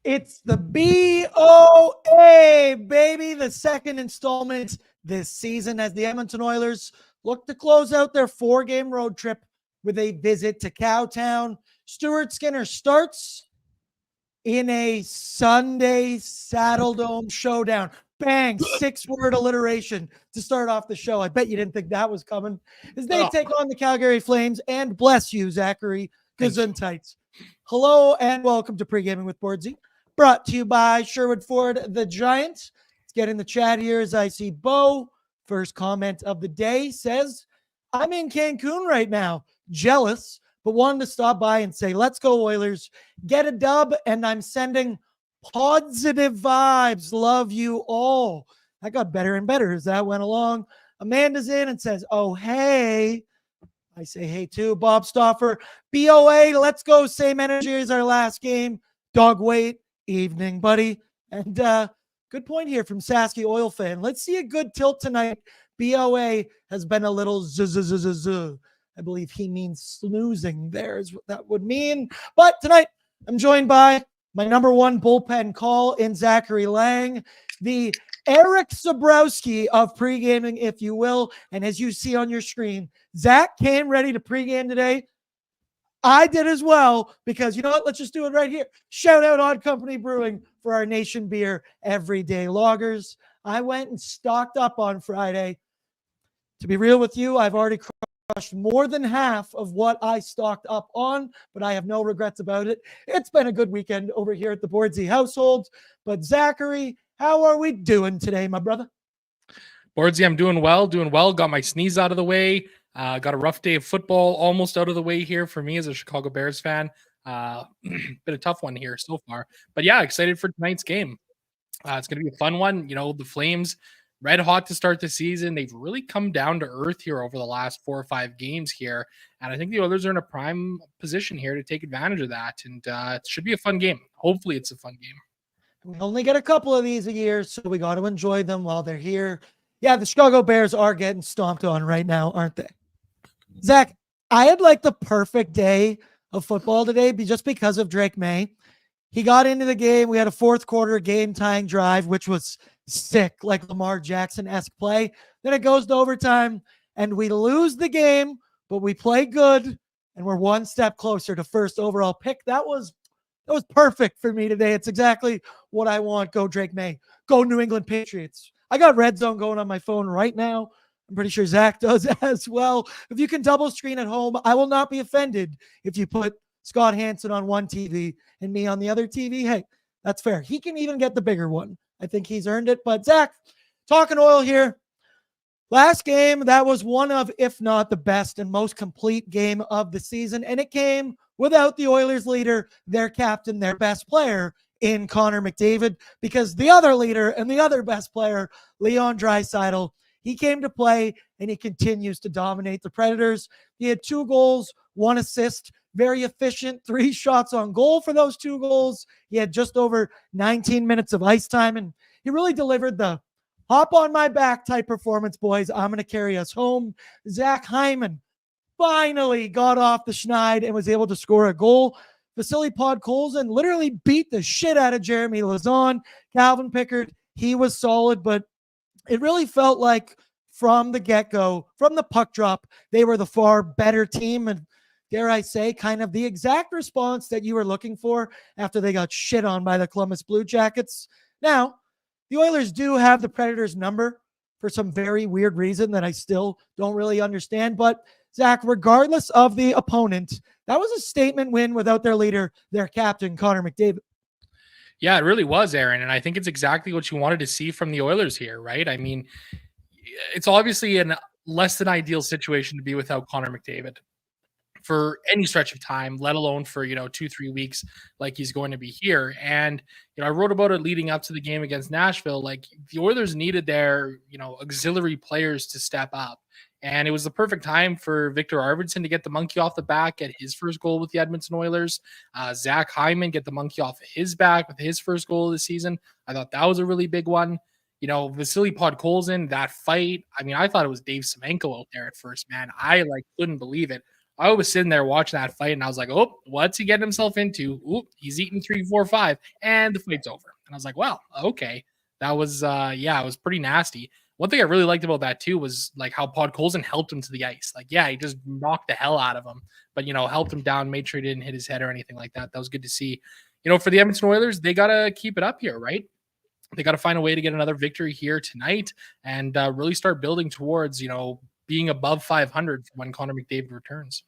It's the BOA, baby, the second installment this season as the Edmonton Oilers look to close out their 4-game road trip with a visit to Cowtown. Stuart Skinner starts in a Sunday Saddledome showdown. Bang, 6-word alliteration to start off the show. I bet you didn't think that was coming. As they take on the Calgary Flames, and bless you, Zachary Gesundheit. Hello and welcome to Pre-Gaming with Bordzy, brought to you by Sherwood Ford, the Giants. Let's get in the chat here as I see Bo. First comment of the day says, I'm in Cancun right now, jealous, but wanted to stop by and say, let's go Oilers, get a dub, and I'm sending positive vibes. Love you all. That got better and better as that went along. Amanda's in and says, oh, hey. I say hey too. Bob Stoffer, BOA, let's go. Same energy as our last game. Dog wait. Evening, buddy. And good point here from Sasky Oil fan. Let's see a good tilt tonight. BOA has been a little z. I believe he means snoozing there is what that would mean. But tonight, I'm joined by my number one bullpen call in Zachary Lang, the Eric Zabrowski of pre-gaming, if you will. And as you see on your screen, Zach came ready to pregame today. I did as well because, you know what? Let's just do it right here. Shout out Odd Company Brewing for our Nation Beer Everyday Loggers. I went and stocked up on Friday. To be real with you, I've already crushed more than half of what I stocked up on, but I have no regrets about it. It's been a good weekend over here at the Bordzy household. But Zachary, how are we doing today, my brother? Bordzy, I'm doing well. Got my sneeze out of the way. Got a rough day of football almost out of the way here for me as a Chicago Bears fan. Been a tough one here so far. But yeah, excited for tonight's game. It's going to be a fun one. You know, the Flames, red hot to start the season. They've really come down to earth here over the last 4 or 5 games here. And I think the Oilers are in a prime position here to take advantage of that. And it should be a fun game. Hopefully it's a fun game. We only get a couple of these a year, so we got to enjoy them while they're here. Yeah, the Chicago Bears are getting stomped on right now, aren't they? Zach, I had like the perfect day of football today just because of Drake May. He got into the game. We had a fourth quarter game-tying drive, which was sick, like Lamar Jackson-esque play. Then it goes to overtime, and we lose the game, but we play good, and we're one step closer to first overall pick. That was perfect for me today. It's exactly what I want. Go Drake May. Go New England Patriots. I got Red Zone going on my phone right now. I'm pretty sure Zach does as well. If you can double screen at home, I will not be offended if you put Scott Hansen on one TV and me on the other TV. Hey, that's fair. He can even get the bigger one. I think he's earned it. But Zach, talking oil here. Last game, that was one of, if not the best and most complete game of the season. And it came without the Oilers leader, their captain, their best player in Connor McDavid, because the other leader and the other best player, Leon Draisaitl, he came to play and he continues to dominate the Predators. He had 2 goals, 1 assist, very efficient, 3 shots on goal for those 2 goals. He had just over 19 minutes of ice time, and he really delivered the hop on my back type performance, boys. I'm going to carry us home. Zach Hyman finally got off the schneid and was able to score a goal. Vasily Podkolzin literally beat the shit out of Jeremy Lauzon. Calvin Pickard, he was solid, but it really felt like from the get-go, from the puck drop, they were the far better team. And dare I say, kind of the exact response that you were looking for after they got shit on by the Columbus Blue Jackets. Now, the Oilers do have the Predators' number for some very weird reason that I still don't really understand. But Zach, regardless of the opponent, that was a statement win without their leader, their captain, Connor McDavid. Yeah, it really was, Aaron. And I think it's exactly what you wanted to see from the Oilers here, right? I mean, it's obviously a less than ideal situation to be without Connor McDavid for any stretch of time, let alone for, 2-3 weeks like he's going to be here. And, I wrote about it leading up to the game against Nashville. Like, the Oilers needed their, auxiliary players to step up. And it was the perfect time for Victor Arvidsson to get the monkey off the back, get his first goal with the Edmonton Oilers. Zach Hyman get the monkey off of his back with his first goal of the season. I thought that was a really big one. Vasily Podkolzin, that fight. I mean, I thought it was Dave Semenko out there at first, man. I couldn't believe it. I was sitting there watching that fight, and I was like, oh, what's he getting himself into? Oop, he's eating 3, 4, 5, and the fight's over. And I was like, well, okay. That was, yeah, it was pretty nasty. One thing I really liked about that too was like how Podkolzin helped him to the ice. Like, yeah, he just knocked the hell out of him, but, helped him down, made sure he didn't hit his head or anything like that. That was good to see. For the Edmonton Oilers, they got to keep it up here, right? They got to find a way to get another victory here tonight and really start building towards, being above 500 when Connor McDavid returns.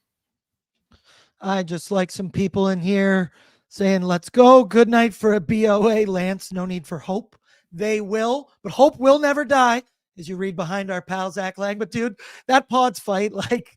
I just like some people in here saying, let's go. Good night for a BOA, Lance. No need for hope. They will, but hope will never die, as you read behind our pal, Zach Lang. But, dude, that Pods fight, like,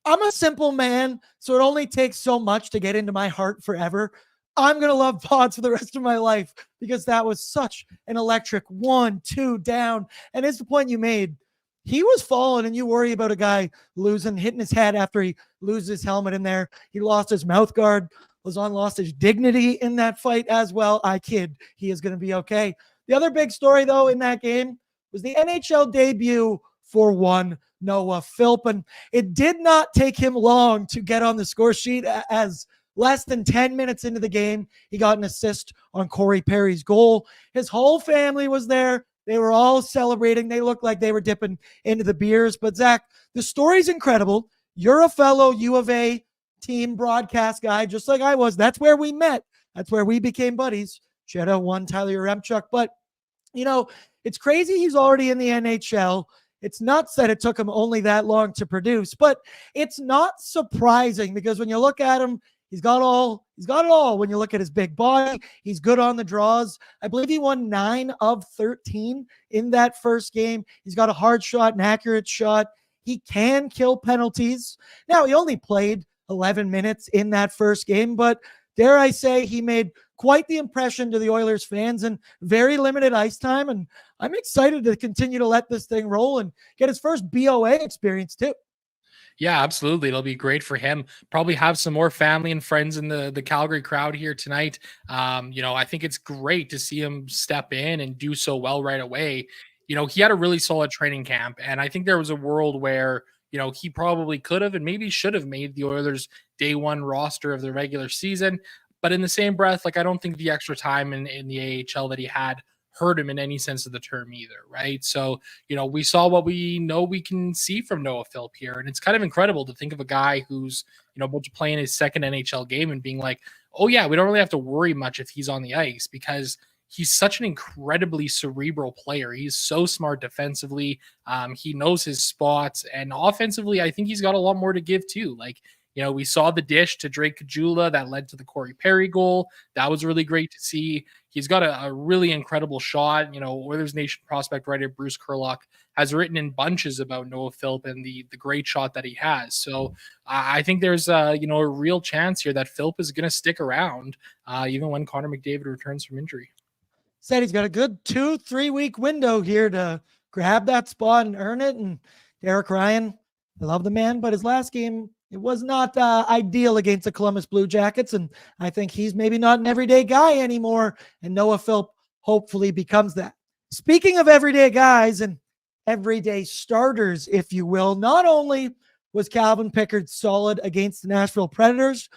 I'm a simple man, so it only takes so much to get into my heart forever. I'm going to love Pods for the rest of my life because that was such an electric 1-2 down. And it's the point you made. He was falling, and you worry about a guy hitting his head after he loses his helmet in there. He lost his mouth guard. Lazon lost his dignity in that fight as well. I kid. He is going to be okay. The other big story, though, in that game was the NHL debut for one Noah Philp. And it did not take him long to get on the score sheet, as less than 10 minutes into the game, he got an assist on Corey Perry's goal. His whole family was there. They were all celebrating. They looked like they were dipping into the beers. But, Zach, the story's incredible. You're a fellow U of A team broadcast guy, just like I was. That's where we met. That's where we became buddies. Shout out one Tyler Yaremchuk. But, it's crazy he's already in the NHL. It's nuts that it took him only that long to produce. But it's not surprising because when you look at him, he's got it all. When you look at his big body, he's good on the draws. I believe he won 9 of 13 in that first game. He's got a hard shot, an accurate shot. He can kill penalties. Now, he only played 11 minutes in that first game, but dare I say he made quite the impression to the Oilers fans and very limited ice time. And I'm excited to continue to let this thing roll and get his first BOA experience too. Yeah, absolutely. It'll be great for him. Probably have some more family and friends in the Calgary crowd here tonight. I think it's great to see him step in and do so well right away. He had a really solid training camp, and I think there was a world where, he probably could have and maybe should have made the Oilers day one roster of the regular season. But in the same breath, like, I don't think the extra time in the AHL that he had hurt him in any sense of the term either, right? So, we saw what we know we can see from Noah Philp here. And it's kind of incredible to think of a guy who's, about to play in his second NHL game and being like, oh yeah, we don't really have to worry much if he's on the ice because he's such an incredibly cerebral player. He's so smart defensively. He knows his spots, and offensively, I think he's got a lot more to give too. Like, we saw the dish to Drake Kajula that led to the Corey Perry goal. That was really great to see. He's got a really incredible shot. Oilersnation prospect writer Bruce Kurlock has written in bunches about Noah Philp and the great shot that he has. So I think there's a real chance here that Philp is going to stick around even when Connor McDavid returns from injury. Said he's got a good 2-3 week window here to grab that spot and earn it. And Derek Ryan, I love the man, but his last game, it was not ideal against the Columbus Blue Jackets, and I think he's maybe not an everyday guy anymore, and Noah Philp hopefully becomes that. Speaking of everyday guys and everyday starters, if you will, not only was Calvin Pickard solid against the Nashville Predators,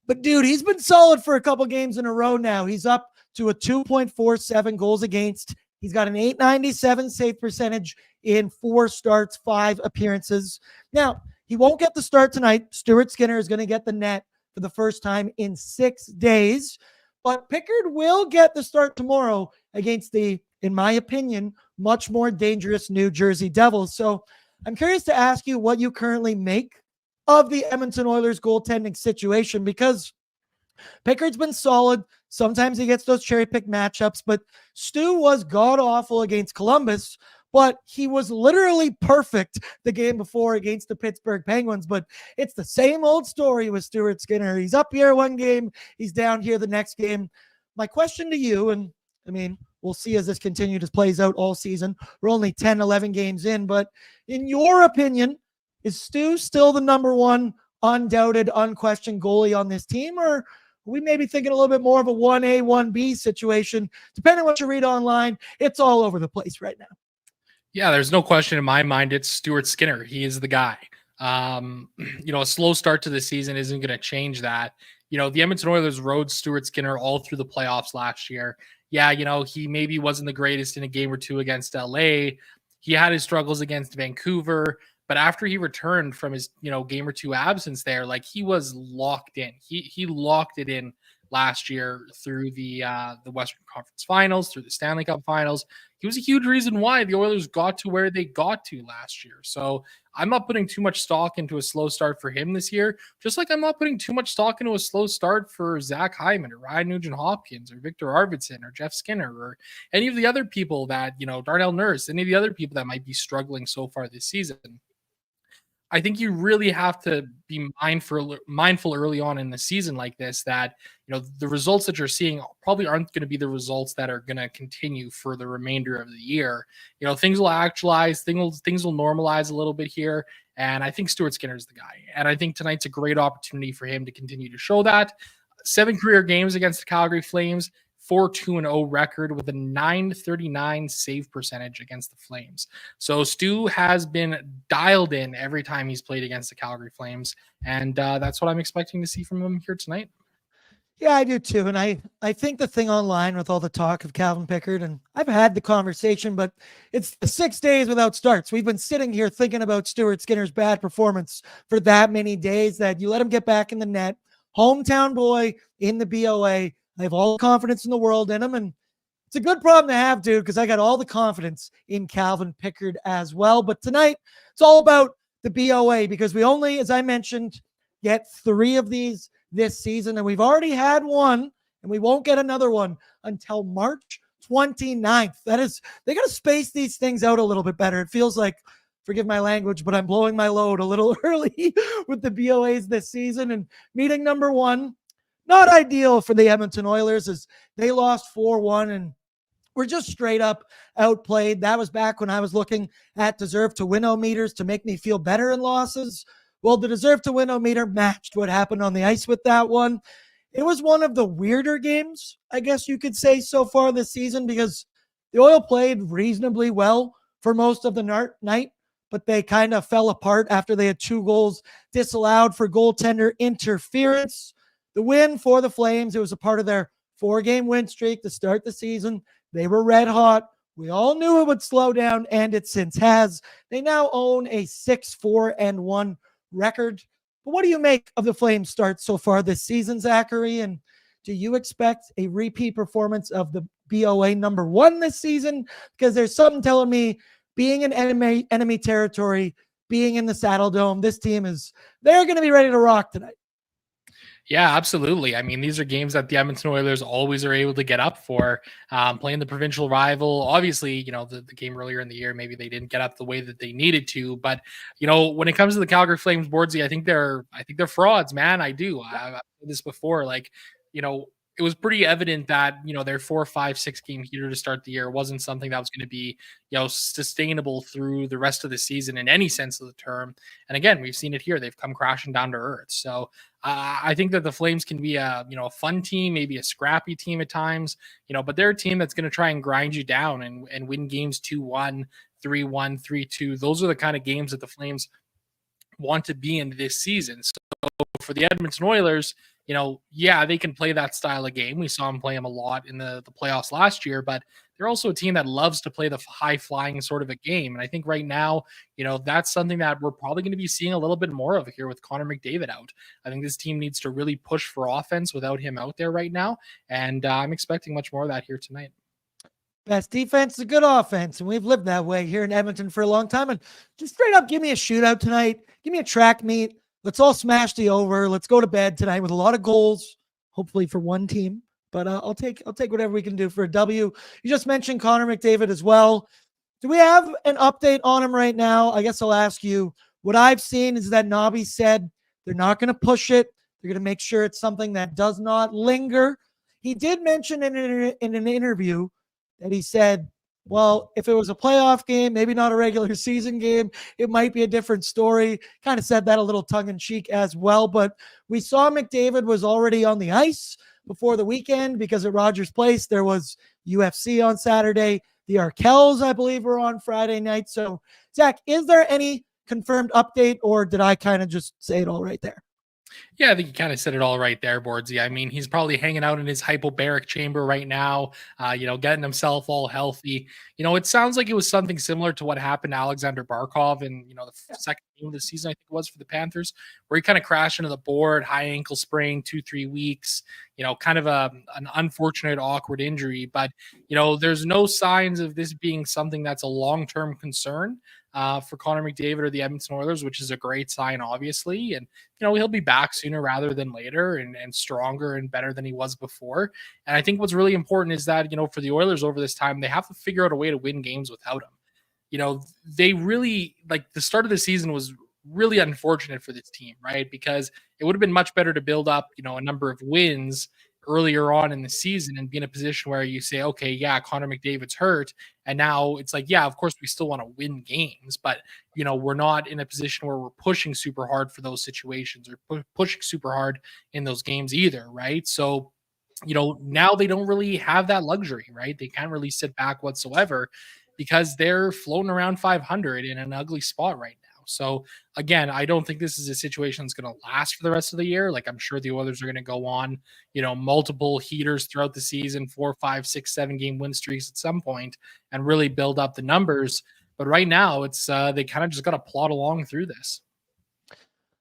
but, dude, he's been solid for a couple games in a row now. He's up to a 2.47 goals against. He's got an .897 save percentage in 4 starts, 5 appearances. Now, he won't get the start tonight. Stuart Skinner is going to get the net for the first time in 6 days. But Pickard will get the start tomorrow against the, in my opinion, much more dangerous New Jersey Devils. So I'm curious to ask you what you currently make of the Edmonton Oilers goaltending situation, because Pickard's been solid. Sometimes he gets those cherry-picked matchups, but Stu was god-awful against Columbus, but he was literally perfect the game before against the Pittsburgh Penguins. But it's the same old story with Stuart Skinner. He's up here one game, he's down here the next game. My question to you, and I mean, we'll see as this continues, plays out all season. We're only 10, 11 games in, but in your opinion, is Stu still the number one undoubted, unquestioned goalie on this team, or we may be thinking a little bit more of a 1A, 1B situation? Depending on what you read online, it's all over the place right now. Yeah, there's no question in my mind. It's Stuart Skinner. He is the guy. A slow start to the season isn't going to change that. The Edmonton Oilers rode Stuart Skinner all through the playoffs last year. Yeah, he maybe wasn't the greatest in a game or two against LA. He had his struggles against Vancouver, but after he returned from his, game or two absence there, like he was locked in. He locked it in last year through the Western Conference Finals, through the Stanley Cup Finals. He was a huge reason why the Oilers got to where they got to last year. So I'm not putting too much stock into a slow start for him this year, just like I'm not putting too much stock into a slow start for Zach Hyman or Ryan Nugent-Hopkins or Victor Arvidsson or Jeff Skinner or any of the other people that, Darnell Nurse, any of the other people that might be struggling so far this season. I think you really have to be mindful early on in the season like this that, the results that you're seeing probably aren't going to be the results that are going to continue for the remainder of the year. Things will actualize, things will normalize a little bit here. And I think Stuart Skinner is the guy. And I think tonight's a great opportunity for him to continue to show that. 7 career games against the Calgary Flames, 4-2-0 record with a .939 save percentage against the Flames. So Stu has been dialed in every time he's played against the Calgary Flames, and that's what I'm expecting to see from him here tonight. Yeah, I do too. And I think the thing online with all the talk of Calvin Pickard, and I've had the conversation, but it's 6 days without starts. We've been sitting here thinking about Stuart Skinner's bad performance for that many days that you let him get back in the net. Hometown boy in the BOA. I have all the confidence in the world in him, and it's a good problem to have, dude, because I got all the confidence in Calvin Pickard as well. But tonight, it's all about the BOA because we only, as I mentioned, get 3 of these this season, and we've already had one, and we won't get another one until March 29th. That is, they got to space these things out a little bit better. It feels like, forgive my language, but I'm blowing my load a little early with the BOAs this season. And meeting number 1, not ideal for the Edmonton Oilers as they lost 4-1 and were just straight up outplayed. That was back when I was looking at deserve to win meters to make me feel better in losses. Well, the deserve to win meter matched what happened on the ice with that one. It was one of the weirder games, I guess you could say, so far this season because the Oil played reasonably well for most of the night, but they kind of fell apart after they had 2 goals disallowed for goaltender interference. The win for the Flames, it was a part of their 4-game win streak to start the season. They were red hot. We all knew it would slow down, and it since has. They now own a 6-4-1 record. But what do you make of the Flames start so far this season, Zachary? And do you expect a repeat performance of the BOA number 1 this season? Because there's something telling me being in enemy territory, being in the Saddle Dome, this team they're going to be ready to rock tonight. Yeah, absolutely. I mean, these are games that the Edmonton Oilers always are able to get up for, playing the provincial rival. Obviously, the game earlier in the year, maybe they didn't get up the way that they needed to. But, when it comes to the Calgary Flames, Bordzy, I think they're frauds, man. I do. I've said this before. Like, it was pretty evident that, their 4, 5, 6 game heater to start the year wasn't something that was going to be, sustainable through the rest of the season in any sense of the term. And again, we've seen it here. They've come crashing down to earth. So I think that the Flames can be a fun team, maybe a scrappy team at times, but they're a team that's going to try and grind you down and win games 2-1, 3-1, 3-2. Those are the kind of games that the Flames want to be in this season. So for the Edmonton Oilers, they can play that style of game. We saw them play them a lot in the playoffs last year, but they're also a team that loves to play the high-flying sort of a game. And I think right now, that's something that we're probably going to be seeing a little bit more of here with Connor McDavid out. I think this team needs to really push for offense without him out there right now, and I'm expecting much more of that here tonight. Best defense is a good offense, and we've lived that way here in Edmonton for a long time. And just straight up, give me a shootout tonight. Give me a track meet. Let's all smash the over. Let's go to bed tonight with a lot of goals, hopefully for one team. But I'll take whatever we can do for a W. You just mentioned Connor McDavid as well. Do we have an update on him right now? I guess I'll ask you. What I've seen is that Nobby said they're not going to push it. They're going to make sure it's something that does not linger. He did mention in an interview that he said, well, if it was a playoff game, maybe not a regular season game, it might be a different story. Kind of said that a little tongue-in-cheek as well. But we saw McDavid was already on the ice before the weekend because at Rogers Place, there was UFC on Saturday. The Arkells, I believe, were on Friday night. So, Zach, is there any confirmed update, or did I kind of just say it all right there? Yeah, I think you kind of said it all right there, Bordzy. I mean, he's probably hanging out in his hypobaric chamber right now, getting himself all healthy. It sounds like it was something similar to what happened to Alexander Barkov in, the second game of the season, I think it was for the Panthers, where he kind of crashed into the board, high ankle sprain, 2-3 weeks, kind of an unfortunate, awkward injury. But, there's no signs of this being something that's a long-term concern for Connor McDavid or the Edmonton Oilers, which is a great sign, obviously. And, he'll be back sooner rather than later and stronger and better than he was before. And I think what's really important is that, for the Oilers over this time, they have to figure out a way to win games without him. They really, like, the start of the season was really unfortunate for this team, right? Because it would have been much better to build up, a number of wins earlier on in the season and be in a position where you say, okay, yeah, Connor McDavid's hurt. And now it's like, yeah, of course we still want to win games, but we're not in a position where we're pushing super hard for those situations or pushing super hard in those games either. Right. So, now they don't really have that luxury, right? They can't really sit back whatsoever because they're floating around 500 in an ugly spot right now. So again, I don't think this is a situation that's going to last for the rest of the year. Like, I'm sure the Oilers are going to go on, multiple heaters throughout the season, 4, 5, 6, 7 game win streaks at some point and really build up the numbers. But right now it's they kind of just got to plod along through this.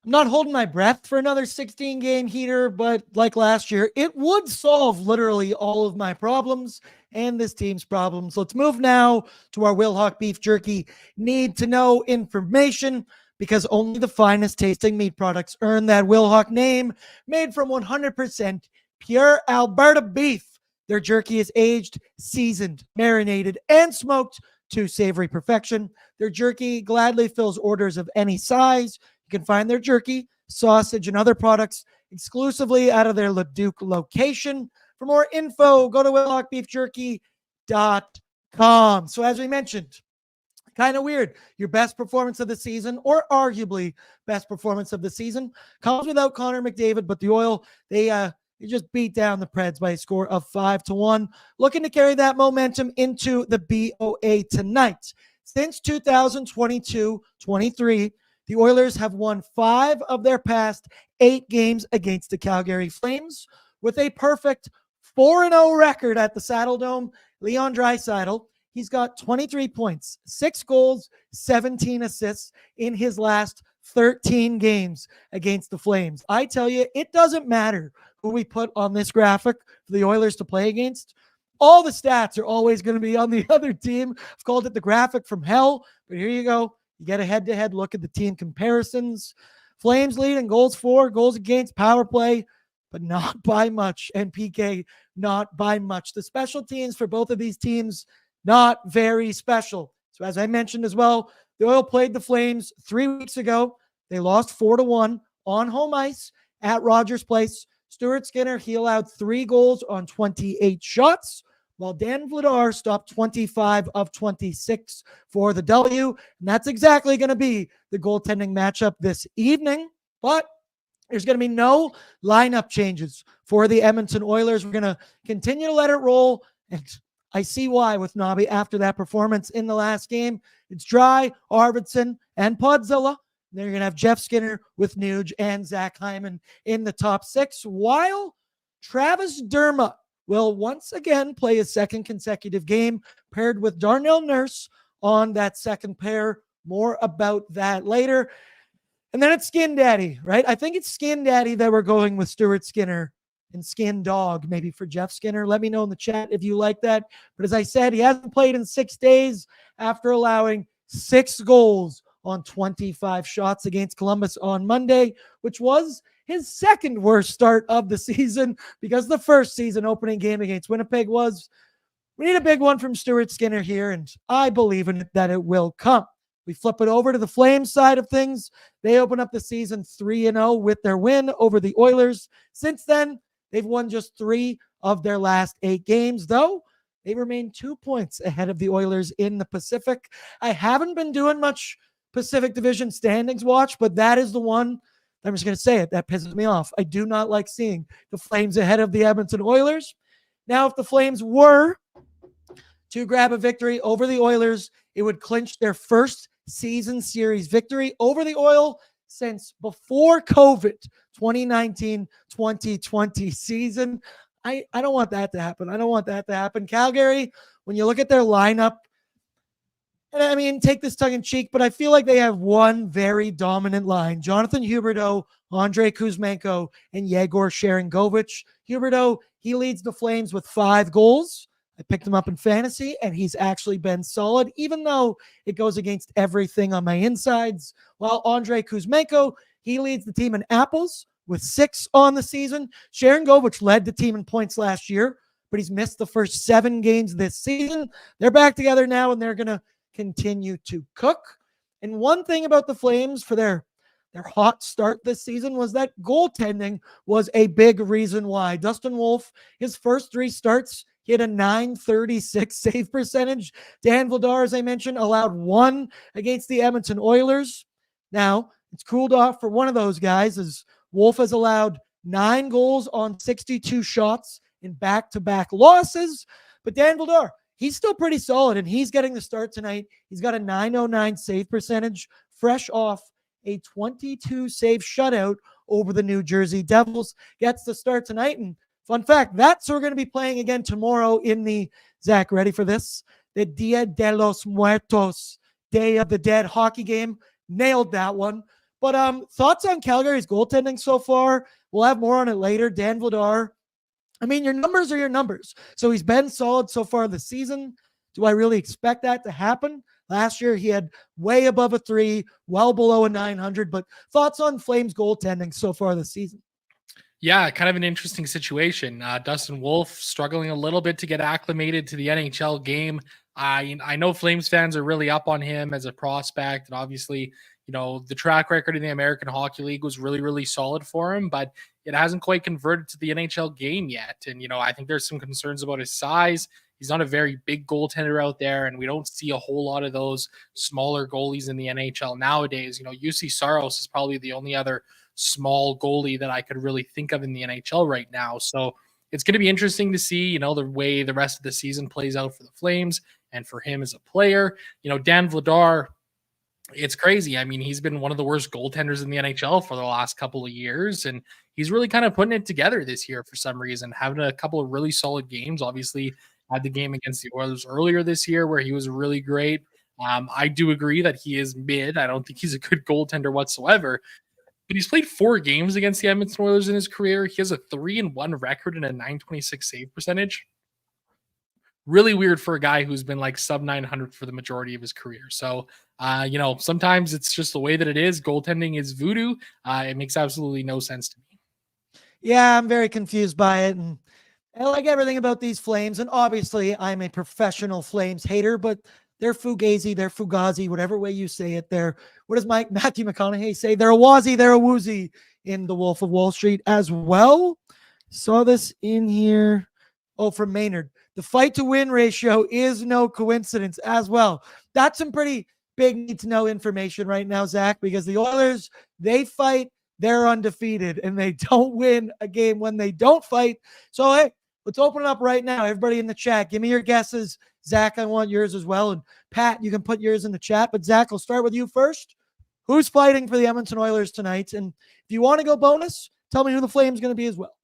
I'm not holding my breath for another 16-game heater, but like last year, it would solve literally all of my problems and this team's problems. Let's move now to our Wilhauk beef jerky need to know information, because only the finest tasting meat products earn that Wilhauk name. Made from 100% pure Alberta beef, their jerky is aged, seasoned, marinated, and smoked to savory perfection. Their jerky gladly fills orders of any size. You can find their jerky, sausage, and other products exclusively out of their Leduc location. For more info, go to WilhaukBeefJerky.com. So as we mentioned, kind of weird. Your best performance of the season, or arguably best performance of the season, comes without Connor McDavid, but the Oil, they just beat down the Preds by a score of 5-1. Looking to carry that momentum into the BOA tonight. Since 2022-23, the Oilers have won 5 of their past 8 games against the Calgary Flames with a perfect 4-0 record at the Saddledome. Leon Draisaitl, he's got 23 points, 6 goals, 17 assists in his last 13 games against the Flames. I tell you, it doesn't matter who we put on this graphic for the Oilers to play against. All the stats are always going to be on the other team. I've called it the graphic from hell, but here you go. You get a head-to-head look at the team comparisons. Flames lead in goals for, goals against, power play, but not by much. And PK, not by much. The special teams for both of these teams, not very special. So as I mentioned as well, the Oil played the Flames 3 weeks ago. They lost 4-1 on home ice at Rogers Place. Stuart Skinner, he allowed 3 goals on 28 shots, while Dan Vladar stopped 25 of 26 for the W. And that's exactly going to be the goaltending matchup this evening. But there's going to be no lineup changes for the Edmonton Oilers. We're going to continue to let it roll. And I see why with Nobby after that performance in the last game. It's Dry, Arvidsson, and Podzilla. Then you're going to have Jeff Skinner with Nuge and Zach Hyman in the top 6, while Travis Dermott will once again play his second consecutive game paired with Darnell Nurse on that second pair. More about that later. And then it's Skin Daddy, right? I think it's Skin Daddy that we're going with Stuart Skinner, and Skin Dog maybe for Jeff Skinner. Let me know in the chat if you like that. But as I said, he hasn't played in 6 days after allowing 6 goals on 25 shots against Columbus on Monday, which was his second worst start of the season, because the first season opening game against Winnipeg was. We need a big one from Stuart Skinner here, and I believe in it that it will come. We flip it over to the Flames side of things. They open up the season 3-0 with their win over the Oilers. Since then, they've won just 3 of their last 8 games, though they remain 2 points ahead of the Oilers in the Pacific. I haven't been doing much Pacific Division standings watch, but that is the one, I'm just going to say it, that pisses me off. I do not like seeing the Flames ahead of the Edmonton Oilers. Now, if the Flames were to grab a victory over the Oilers, it would clinch their first season series victory over the Oil since before COVID, 2019-2020 season. I don't want that to happen. I don't want that to happen. Calgary, when you look at their lineup, and I mean, take this tongue in cheek, but I feel like they have one very dominant line. Jonathan Huberdeau, Andrei Kuzmenko, and Yegor Sharangovich. Huberdeau, he leads the Flames with 5 goals. I picked him up in fantasy, and he's actually been solid, even though it goes against everything on my insides. While Andrei Kuzmenko, he leads the team in apples with 6 on the season. Sharangovich led the team in points last year, but he's missed the first 7 games this season. They're back together now, and they're going to continue to cook. And one thing about the Flames for their hot start this season was that goaltending was a big reason why. Dustin Wolf, his first 3 starts, he had a .936 save percentage. Dan Vladar, as I mentioned, allowed 1 against the Edmonton Oilers. Now, it's cooled off for one of those guys, as Wolf has allowed 9 goals on 62 shots in back-to-back losses. But Dan Vladar, he's still pretty solid, and he's getting the start tonight. He's got a .909 save percentage, fresh off a 22 save shutout over the New Jersey Devils. Gets the start tonight, and fun fact, that's who we're going to be playing again tomorrow in the, Zach, ready for this? The Dia de los Muertos, Day of the Dead hockey game. Nailed that one. But thoughts on Calgary's goaltending so far? We'll have more on it later. Dan Vladar, I mean, your numbers are your numbers. So he's been solid so far this season. Do I really expect that to happen? Last year, he had way above a 3, well below a 900. But thoughts on Flames goaltending so far this season? Yeah, kind of an interesting situation. Dustin Wolf struggling a little bit to get acclimated to the NHL game. I know Flames fans are really up on him as a prospect, and obviously, the track record in the American Hockey League was really, really solid for him, but it hasn't quite converted to the NHL game yet. And, I think there's some concerns about his size. He's not a very big goaltender out there, and we don't see a whole lot of those smaller goalies in the NHL nowadays. UC Saros is probably the only other small goalie that I could really think of in the NHL right now. So it's going to be interesting to see, the way the rest of the season plays out for the Flames and for him as a player. Dan Vladar, it's crazy. I mean, he's been one of the worst goaltenders in the NHL for the last couple of years, and he's really kind of putting it together this year for some reason, having a couple of really solid games. Obviously, had the game against the Oilers earlier this year where he was really great. I do agree that he is mid. I don't think he's a good goaltender whatsoever, but he's played 4 games against the Edmonton Oilers in his career. He has a 3-1 record and a .926 save percentage. Really weird for a guy who's been like sub 900 for the majority of his career. So, sometimes it's just the way that it is. Goaltending is voodoo. It makes absolutely no sense to me. Yeah, I'm very confused by it. And I like everything about these Flames. And obviously, I'm a professional Flames hater, but they're Fugazi, they're Fugazi, whatever way you say it. What does Matthew McConaughey say? They're a Wazi, they're a Woozy in The Wolf of Wall Street as well. Saw this in here. Oh, from Maynard. The fight to win ratio is no coincidence as well. That's some pretty big need to know information right now, Zach, because the Oilers, they fight, they're undefeated, and they don't win a game when they don't fight. So, hey, let's open it up right now. Everybody in the chat, give me your guesses. Zach, I want yours as well. And Pat, you can put yours in the chat. But Zach, I'll start with you first. Who's fighting for the Edmonton Oilers tonight? And if you want to go bonus, tell me who the Flame's going to be as well.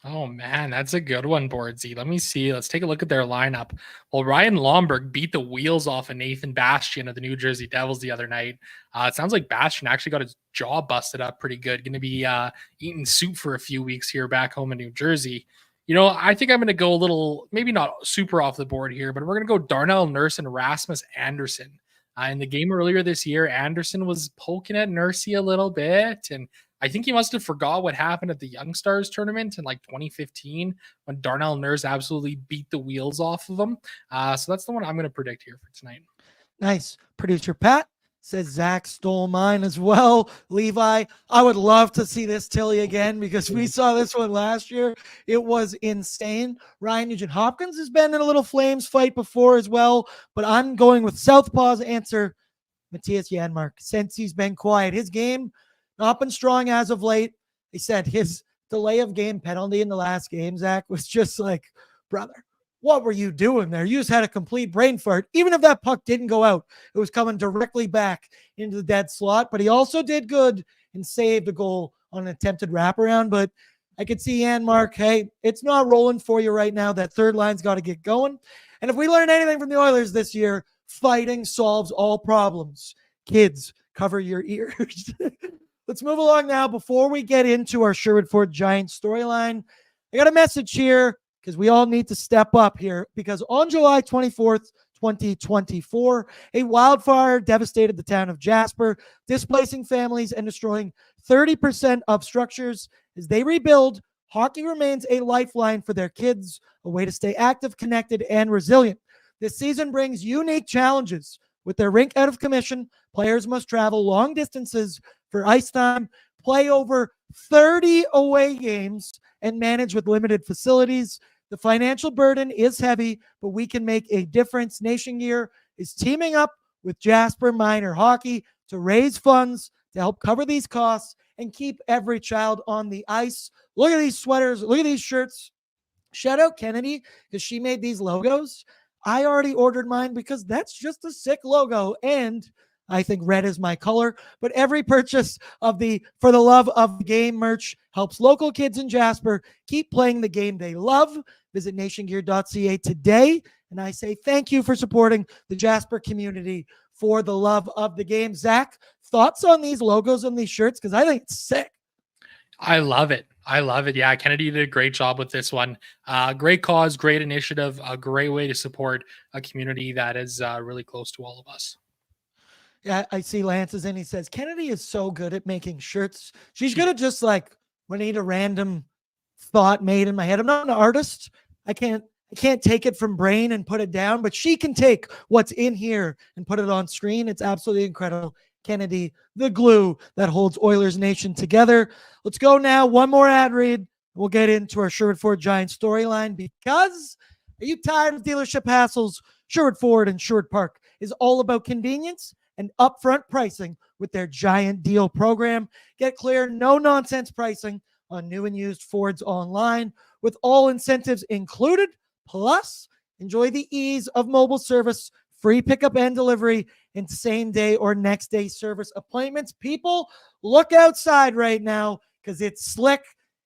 Oh, man, that's a good one, Bordzy. Let me see. Let's take a look at their lineup. Well, Ryan Lomberg beat the wheels off of Nathan Bastian of the New Jersey Devils the other night. It sounds like Bastian actually got his jaw busted up pretty good. Going to be eating soup for a few weeks here back home in New Jersey. I think I'm going to go a little, maybe not super off the board here, but we're going to go Darnell Nurse and Rasmus Anderson. In the game earlier this year, Anderson was poking at Nursey a little bit, and I think he must have forgot what happened at the Young Stars tournament in like 2015 when Darnell Nurse absolutely beat the wheels off of him. So that's the one I'm going to predict here for tonight. Nice. Producer Pat says Zach stole mine as well. Levi, I would love to see this Tilly again because we saw this one last year. It was insane. Ryan Nugent-Hopkins has been in a little Flames fight before as well, but I'm going with Southpaw's answer, Matthias Janmark. Since he's been quiet, his game not been strong as of late. He said his delay of game penalty in the last game, Zach, was just like, brother, what were you doing there? You just had a complete brain fart. Even if that puck didn't go out, it was coming directly back into the dead slot. But he also did good and saved a goal on an attempted wraparound. But I could see Mark, hey, it's not rolling for you right now. That third line's got to get going. And if we learn anything from the Oilers this year, fighting solves all problems. Kids, cover your ears. Let's move along now. Before we get into our Sherwood Ford Giants storyline, I got a message here because we all need to step up here, because on July 24th, 2024, a wildfire devastated the town of Jasper, displacing families and destroying 30% of structures. As they rebuild, hockey remains a lifeline for their kids, a way to stay active, connected, and resilient. This season brings unique challenges. With their rink out of commission, players must travel long distances for ice time, play over 30 away games, and manage with limited facilities. The financial burden is heavy, but we can make a difference. Nation Gear is teaming up with Jasper Minor Hockey to raise funds to help cover these costs and keep every child on the ice. Look at these sweaters. Look at these shirts. Shout out Kennedy because she made these logos. I already ordered mine because that's just a sick logo, and I think red is my color. But every purchase of the For the Love of the Game merch helps local kids in Jasper keep playing the game they love. Visit nationgear.ca today, and I say thank you for supporting the Jasper community for the love of the game. Zach, thoughts on these logos on these shirts? Because I think it's sick. I love it. I love it. Yeah, Kennedy did a great job with this one. Great cause, great initiative, a great way to support a community that is really close to all of us. Yeah, I see Lance is in. He says, Kennedy is so good at making shirts. She's good at just like, when I need a random thought made in my head. I'm not an artist. I can't take it from brain and put it down, but she can take what's in here and put it on screen. It's absolutely incredible. Kennedy, the glue that holds Oilers Nation together. Let's go now. One more ad read. We'll get into our Sherwood Ford Giants storyline, because are you tired of dealership hassles? Sherwood Ford and Sherwood Park is all about convenience and upfront pricing with their giant deal program. Get clear, no nonsense pricing on new and used Fords online, with all incentives included. Plus, enjoy the ease of mobile service, free pickup and delivery, and same day or next day service appointments. People, look outside right now because it's slick.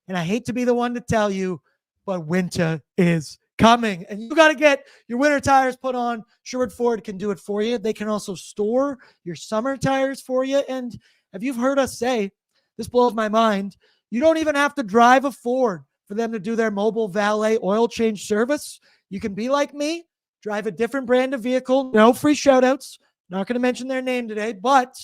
And I hate to be the one to tell you, but winter is coming. And you got to get your winter tires put on. Sherwood Ford can do it for you. They can also store your summer tires for you. And if you've heard us say, this blows my mind, you don't even have to drive a Ford for them to do their mobile valet oil change service. You can be like me, drive a different brand of vehicle. No free shout outs. Not going to mention their name today, but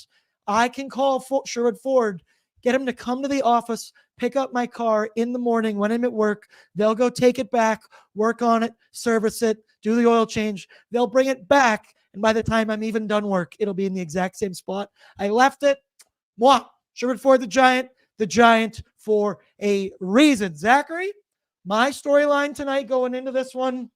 I can call Sherwood Ford, get them to come to the office, pick up my car in the morning when I'm at work. They'll go take it back, work on it, service it, do the oil change. They'll bring it back, and by the time I'm even done work, it'll be in the exact same spot I left it. Mwah! Sherwood Ford, the Giant for a reason. Zachary, my storyline tonight going into this one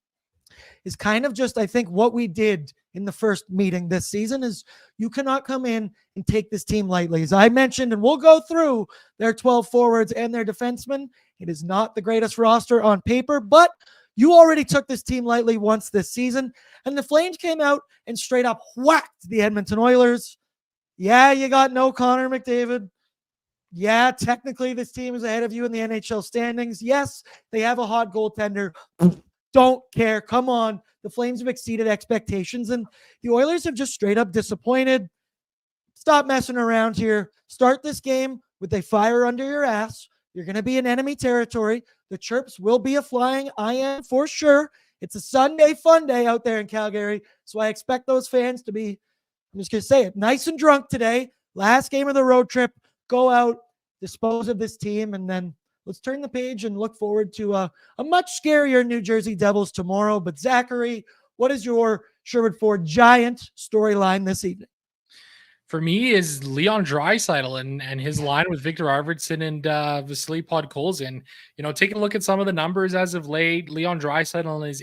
is kind of just, I think, what we did in the first meeting this season is you cannot come in and take this team lightly. As I mentioned, and we'll go through their 12 forwards and their defensemen. It is not the greatest roster on paper, but you already took this team lightly once this season, and the Flames came out and straight up whacked the Edmonton Oilers. Yeah, you got no Connor McDavid. Yeah, technically this team is ahead of you in the NHL standings. Yes, they have a hot goaltender. Don't care. Come on. The Flames have exceeded expectations, and the Oilers have just straight up disappointed. Stop messing around here. Start this game with a fire under your ass. You're going to be in enemy territory. The chirps will be a-flying. I am for sure. It's a Sunday fun day out there in Calgary, so I expect those fans to be, I'm just going to say it, nice and drunk today. Last game of the road trip. Go out, dispose of this team, and then let's turn the page and look forward to a much scarier New Jersey Devils tomorrow. But Zachary, what is your Sherwood Ford Giant storyline this evening? For me is Leon Draisaitl and his line with Victor Arvidsson and Vasily Podkolzin. You know, taking a look at some of the numbers as of late, Leon Draisaitl in his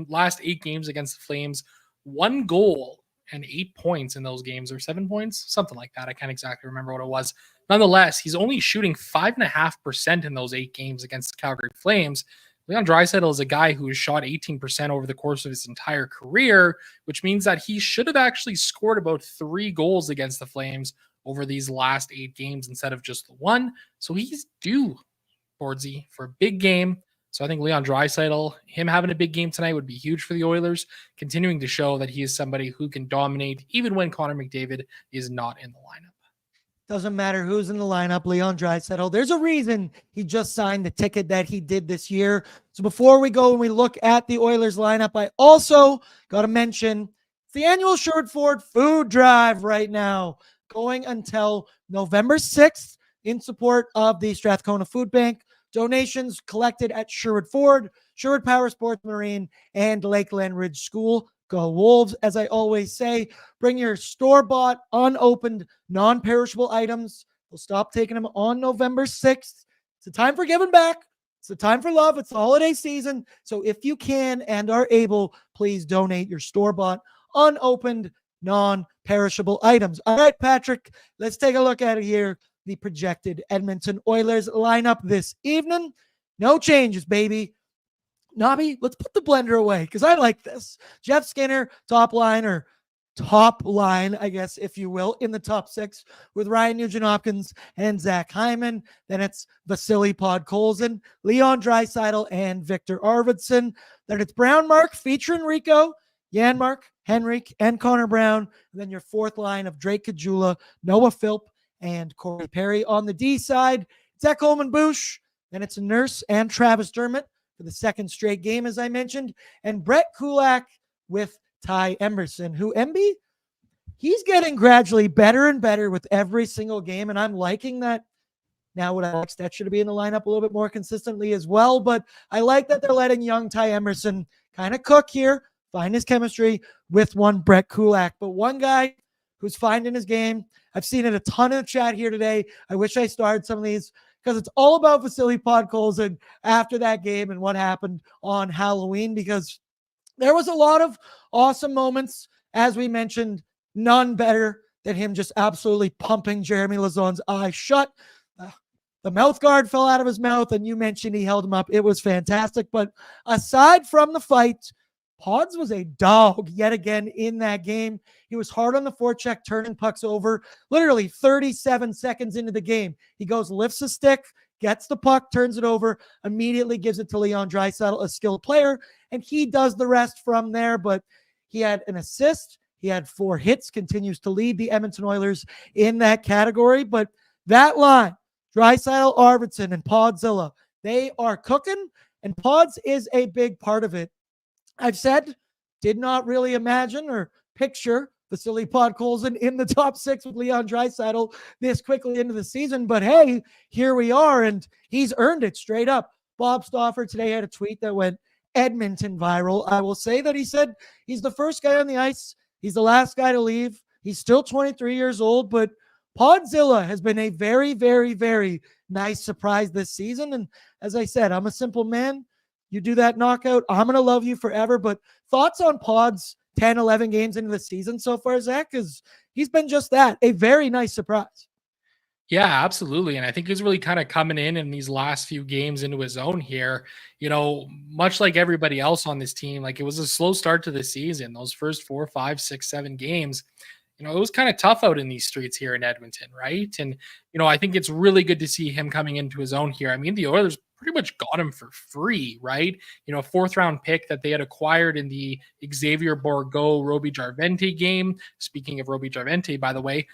last eight games against the Flames, 1 goal and 8 points in those games, or 7 points, something like that. I can't exactly remember what it was. Nonetheless, he's only shooting 5.5% in those 8 games against the Calgary Flames. Leon Draisaitl is a guy who has shot 18% over the course of his entire career, which means that he should have actually scored about 3 goals against the Flames over these last 8 games instead of just the one. So he's due, Bordzy, for a big game. So I think Leon Draisaitl, him having a big game tonight would be huge for the Oilers, continuing to show that he is somebody who can dominate even when Connor McDavid is not in the lineup. Doesn't matter who's in the lineup, Leon Draisaitl. There's a reason he just signed the ticket that he did this year. So before we go and we look at the Oilers lineup, I also got to mention the annual Sherwood Ford food drive right now, going until November 6th in support of the Strathcona Food Bank. Donations collected at Sherwood Ford, Sherwood Power Sports Marine, and Lakeland Ridge School. Go Wolves. As I always say, bring your store-bought, unopened, non-perishable items. We'll stop taking them on November 6th. It's a time for giving back. It's a time for love. It's the holiday season. So if you can and are able, please donate your store-bought, unopened, non-perishable items. All right, Patrick, let's take a look at it here. The projected Edmonton Oilers lineup this evening. No changes, baby. Nobby, let's put the blender away because I like this. Jeff Skinner, top line, I guess, if you will, in the top 6 with Ryan Nugent-Hopkins and Zach Hyman. Then it's Vasily Podkolzin, Leon Draisaitl, and Victor Arvidsson. Then it's Brown Mark featuring Rico, Janmark, Henrik, and Connor Brown. And then your 4th line of Drake Caggiula, Noah Philp, and Corey Perry. On the D side, it's Ekholm Bush. Then it's Nurse and Travis Dermott for the 2nd straight game, as I mentioned. And Brett Kulak with Ty Emerson, who, MB, he's getting gradually better and better with every single game, and I'm liking that. Now, would Alex Stetcher to be in the lineup a little bit more consistently as well, but I like that they're letting young Ty Emerson kind of cook here, find his chemistry with one Brett Kulak. But one guy who's finding his game, I've seen it a ton in the chat here today. I wish I started some of these because it's all about Vasily Podkolzin after that game and what happened on Halloween, because there was a lot of awesome moments. As we mentioned, none better than him just absolutely pumping Jeremy Lauzon's eye shut. The mouth guard fell out of his mouth, and you mentioned he held him up. It was fantastic. But aside from the fight, Pods was a dog yet again in that game. He was hard on the forecheck, turning pucks over. Literally 37 seconds into the game, he goes, lifts a stick, gets the puck, turns it over, immediately gives it to Leon Draisaitl, a skilled player, and he does the rest from there. But he had an assist. He had 4 hits, continues to lead the Edmonton Oilers in that category. But that line, Draisaitl, Arvidsson, and Podzilla, they are cooking, and Pods is a big part of it. I've said, did not really imagine or picture Vasily Podkolzin in the top 6 with Leon Draisaitl this quickly into the season. But hey, here we are, and he's earned it straight up. Bob Stauffer today had a tweet that went Edmonton viral. I will say that he said he's the first guy on the ice. He's the last guy to leave. He's still 23 years old, but Podzilla has been a very, very, very nice surprise this season. And as I said, I'm a simple man. You do that knockout, I'm going to love you forever. But thoughts on Pod's 10, 11 games into the season so far, Zach? Because he's been just that, a very nice surprise. Yeah, absolutely. And I think he's really kind of coming in these last few games into his own here. You know, much like everybody else on this team, like it was a slow start to the season. Those first 4, 5, 6, 7 games, you know, it was kind of tough out in these streets here in Edmonton, right? And, you know, I think it's really good to see him coming into his own here. I mean, the Oilers pretty much got him for free, right? You know, a 4th round pick that they had acquired in the Xavier Bourgault Roby Jarvente game. Speaking of Roby Jarvente, by the way,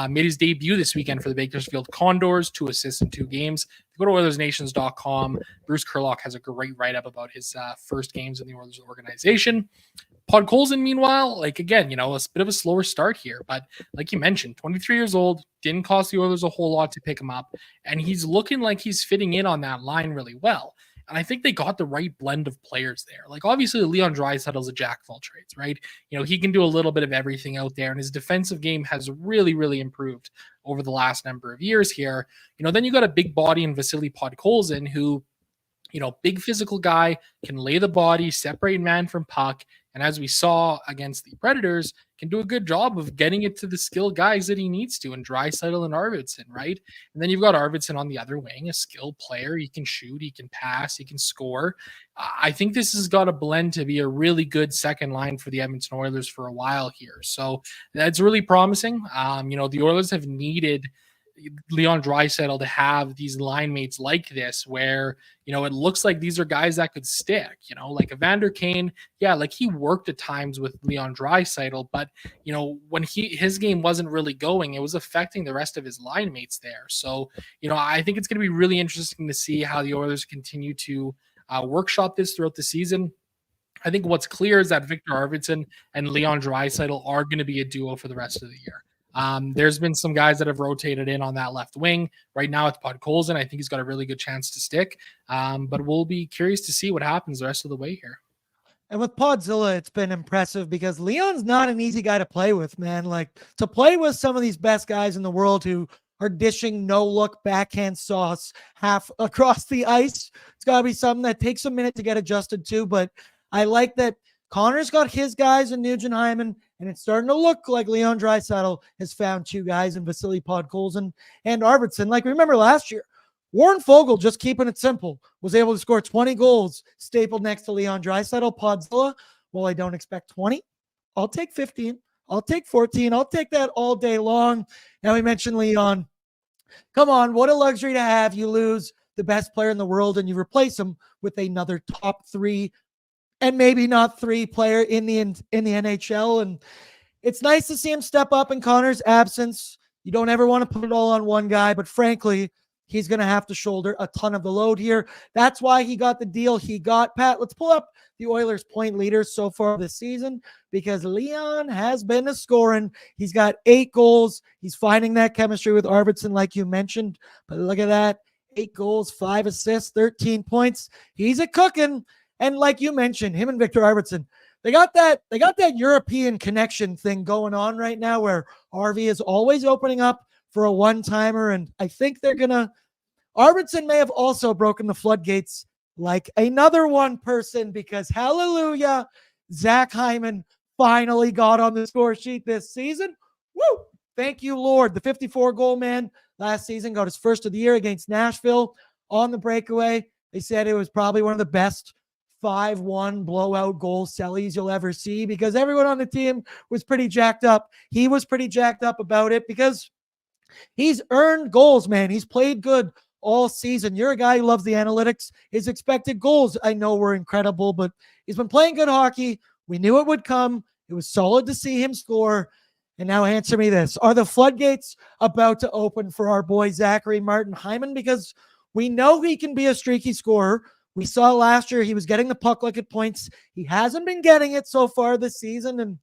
made his debut this weekend for the Bakersfield Condors, 2 assists in 2 games. Go to OilersNations.com. Bruce Kurlock has a great write-up about his first games in the Oilers organization. Podkolzin, meanwhile, like, again, you know, a bit of a slower start here, but like you mentioned, 23 years old, didn't cost the Oilers a whole lot to pick him up, and he's looking like he's fitting in on that line really well. And I think they got the right blend of players there. Like, obviously, Leon Draisaitl is a jack of all trades, right? You know, he can do a little bit of everything out there, and his defensive game has really, really improved over the last number of years here. You know, then you got a big body in Vasily Podkolzin, who, you know, big physical guy, can lay the body, separate man from puck, And as we saw against the Predators, can do a good job of getting it to the skilled guys that he needs to, and Draisaitl and Arvidsson, right? And then you've got Arvidsson on the other wing, a skilled player. He can shoot, he can pass, he can score. I think this has got a blend to be a really good second line for the Edmonton Oilers for a while here. So that's really promising. The Oilers have needed Leon Draisaitl to have these line mates like this, where it looks like these are guys that could stick. Like Evander Kane, like he worked at times with Leon Draisaitl, but when his game wasn't really going, it was affecting the rest of his line mates there. So I think it's going to be really interesting to see how the Oilers continue to workshop this throughout the season. I think what's clear is that Victor Arvidsson and Leon Draisaitl are going to be a duo for the rest of the year. There's been some guys that have rotated in on that left wing. Right now it's Podkolzin. I think he's got a really good chance to stick. But we'll be curious to see what happens the rest of the way here. And with Podzilla, it's been impressive because Leon's not an easy guy to play with, man. Like, to play with some of these best guys in the world who are dishing no-look backhand sauce half across the ice, it's got to be something that takes a minute to get adjusted to. But I like that Connor's got his guys in Nugent Hyman, and it's starting to look like Leon Draisaitl has found two guys in Vasily Podkolzin and Arvidsson. Like, remember last year, Warren Fogle, just keeping it simple, was able to score 20 goals stapled next to Leon Draisaitl. Podzilla, well, I don't expect 20. I'll take 15. I'll take 14. I'll take that all day long. Now we mentioned Leon. Come on, what a luxury to have. You lose the best player in the world and you replace him with another top 3 and maybe not 3 player in the NHL. And it's nice to see him step up in Connor's absence. You don't ever want to put it all on one guy, but frankly, he's going to have to shoulder a ton of the load here. That's why he got the deal he got. Pat, let's pull up the Oilers point leaders so far this season, because Leon has been scoring. He's got 8 goals. He's finding that chemistry with Arvidsson, like you mentioned. But look at that. 8 goals, 5 assists, 13 points. He's a cooking. And like you mentioned, him and Victor Arvidsson, they got that European connection thing going on right now, where RV is always opening up for a one-timer. And I think Arvidsson may have also broken the floodgates like another one person, because hallelujah, Zach Hyman finally got on the score sheet this season. Woo! Thank you, Lord. The 54-goal man last season got his first of the year against Nashville on the breakaway. They said it was probably one of the best 5-1 blowout goal sellies you'll ever see, because everyone on the team was pretty jacked up. He was pretty jacked up about it because he's earned goals, man. He's played good all season. You're a guy who loves the analytics. His expected goals, I know, were incredible, but he's been playing good hockey. We knew it would come. It was solid to see him score. And now answer me this. Are the floodgates about to open for our boy Zachary Martin Hyman? Because we know he can be a streaky scorer. We saw last year he was getting the puck like at points. He hasn't been getting it so far this season. And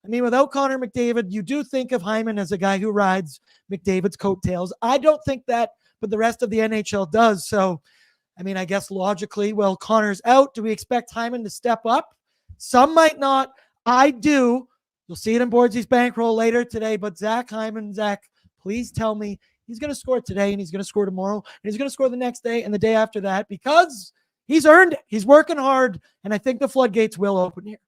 I mean, without Connor McDavid, you do think of Hyman as a guy who rides McDavid's coattails. I don't think that, but the rest of the NHL does. So, I mean, I guess logically, well, Connor's out. Do we expect Hyman to step up? Some might not. I do. You'll see it in Bordzy's bankroll later today. But Zach Hyman, please tell me he's going to score today, and he's going to score tomorrow, and he's going to score the next day and the day after that, because he's earned it. He's working hard, and I think the floodgates will open here.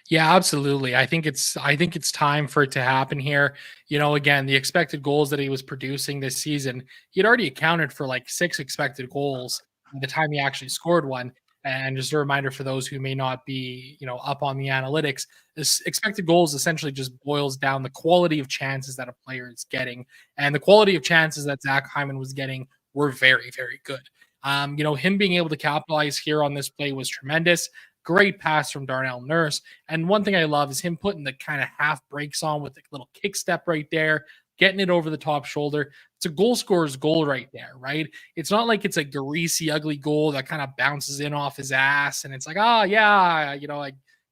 Yeah, absolutely. I think it's time for it to happen here. Again, the expected goals that he was producing this season, he'd already accounted for like 6 expected goals by the time he actually scored one. And just a reminder for those who may not be, up on the analytics, this expected goals essentially just boils down the quality of chances that a player is getting. And the quality of chances that Zach Hyman was getting were very, very good. Him being able to capitalize here on this play was tremendous. Great pass from Darnell Nurse. And one thing I love is him putting the kind of half brakes on with the little kick step right there, getting it over the top shoulder. It's a goal scorer's goal right there, right? It's not like it's a greasy, ugly goal that kind of bounces in off his ass. And it's like, I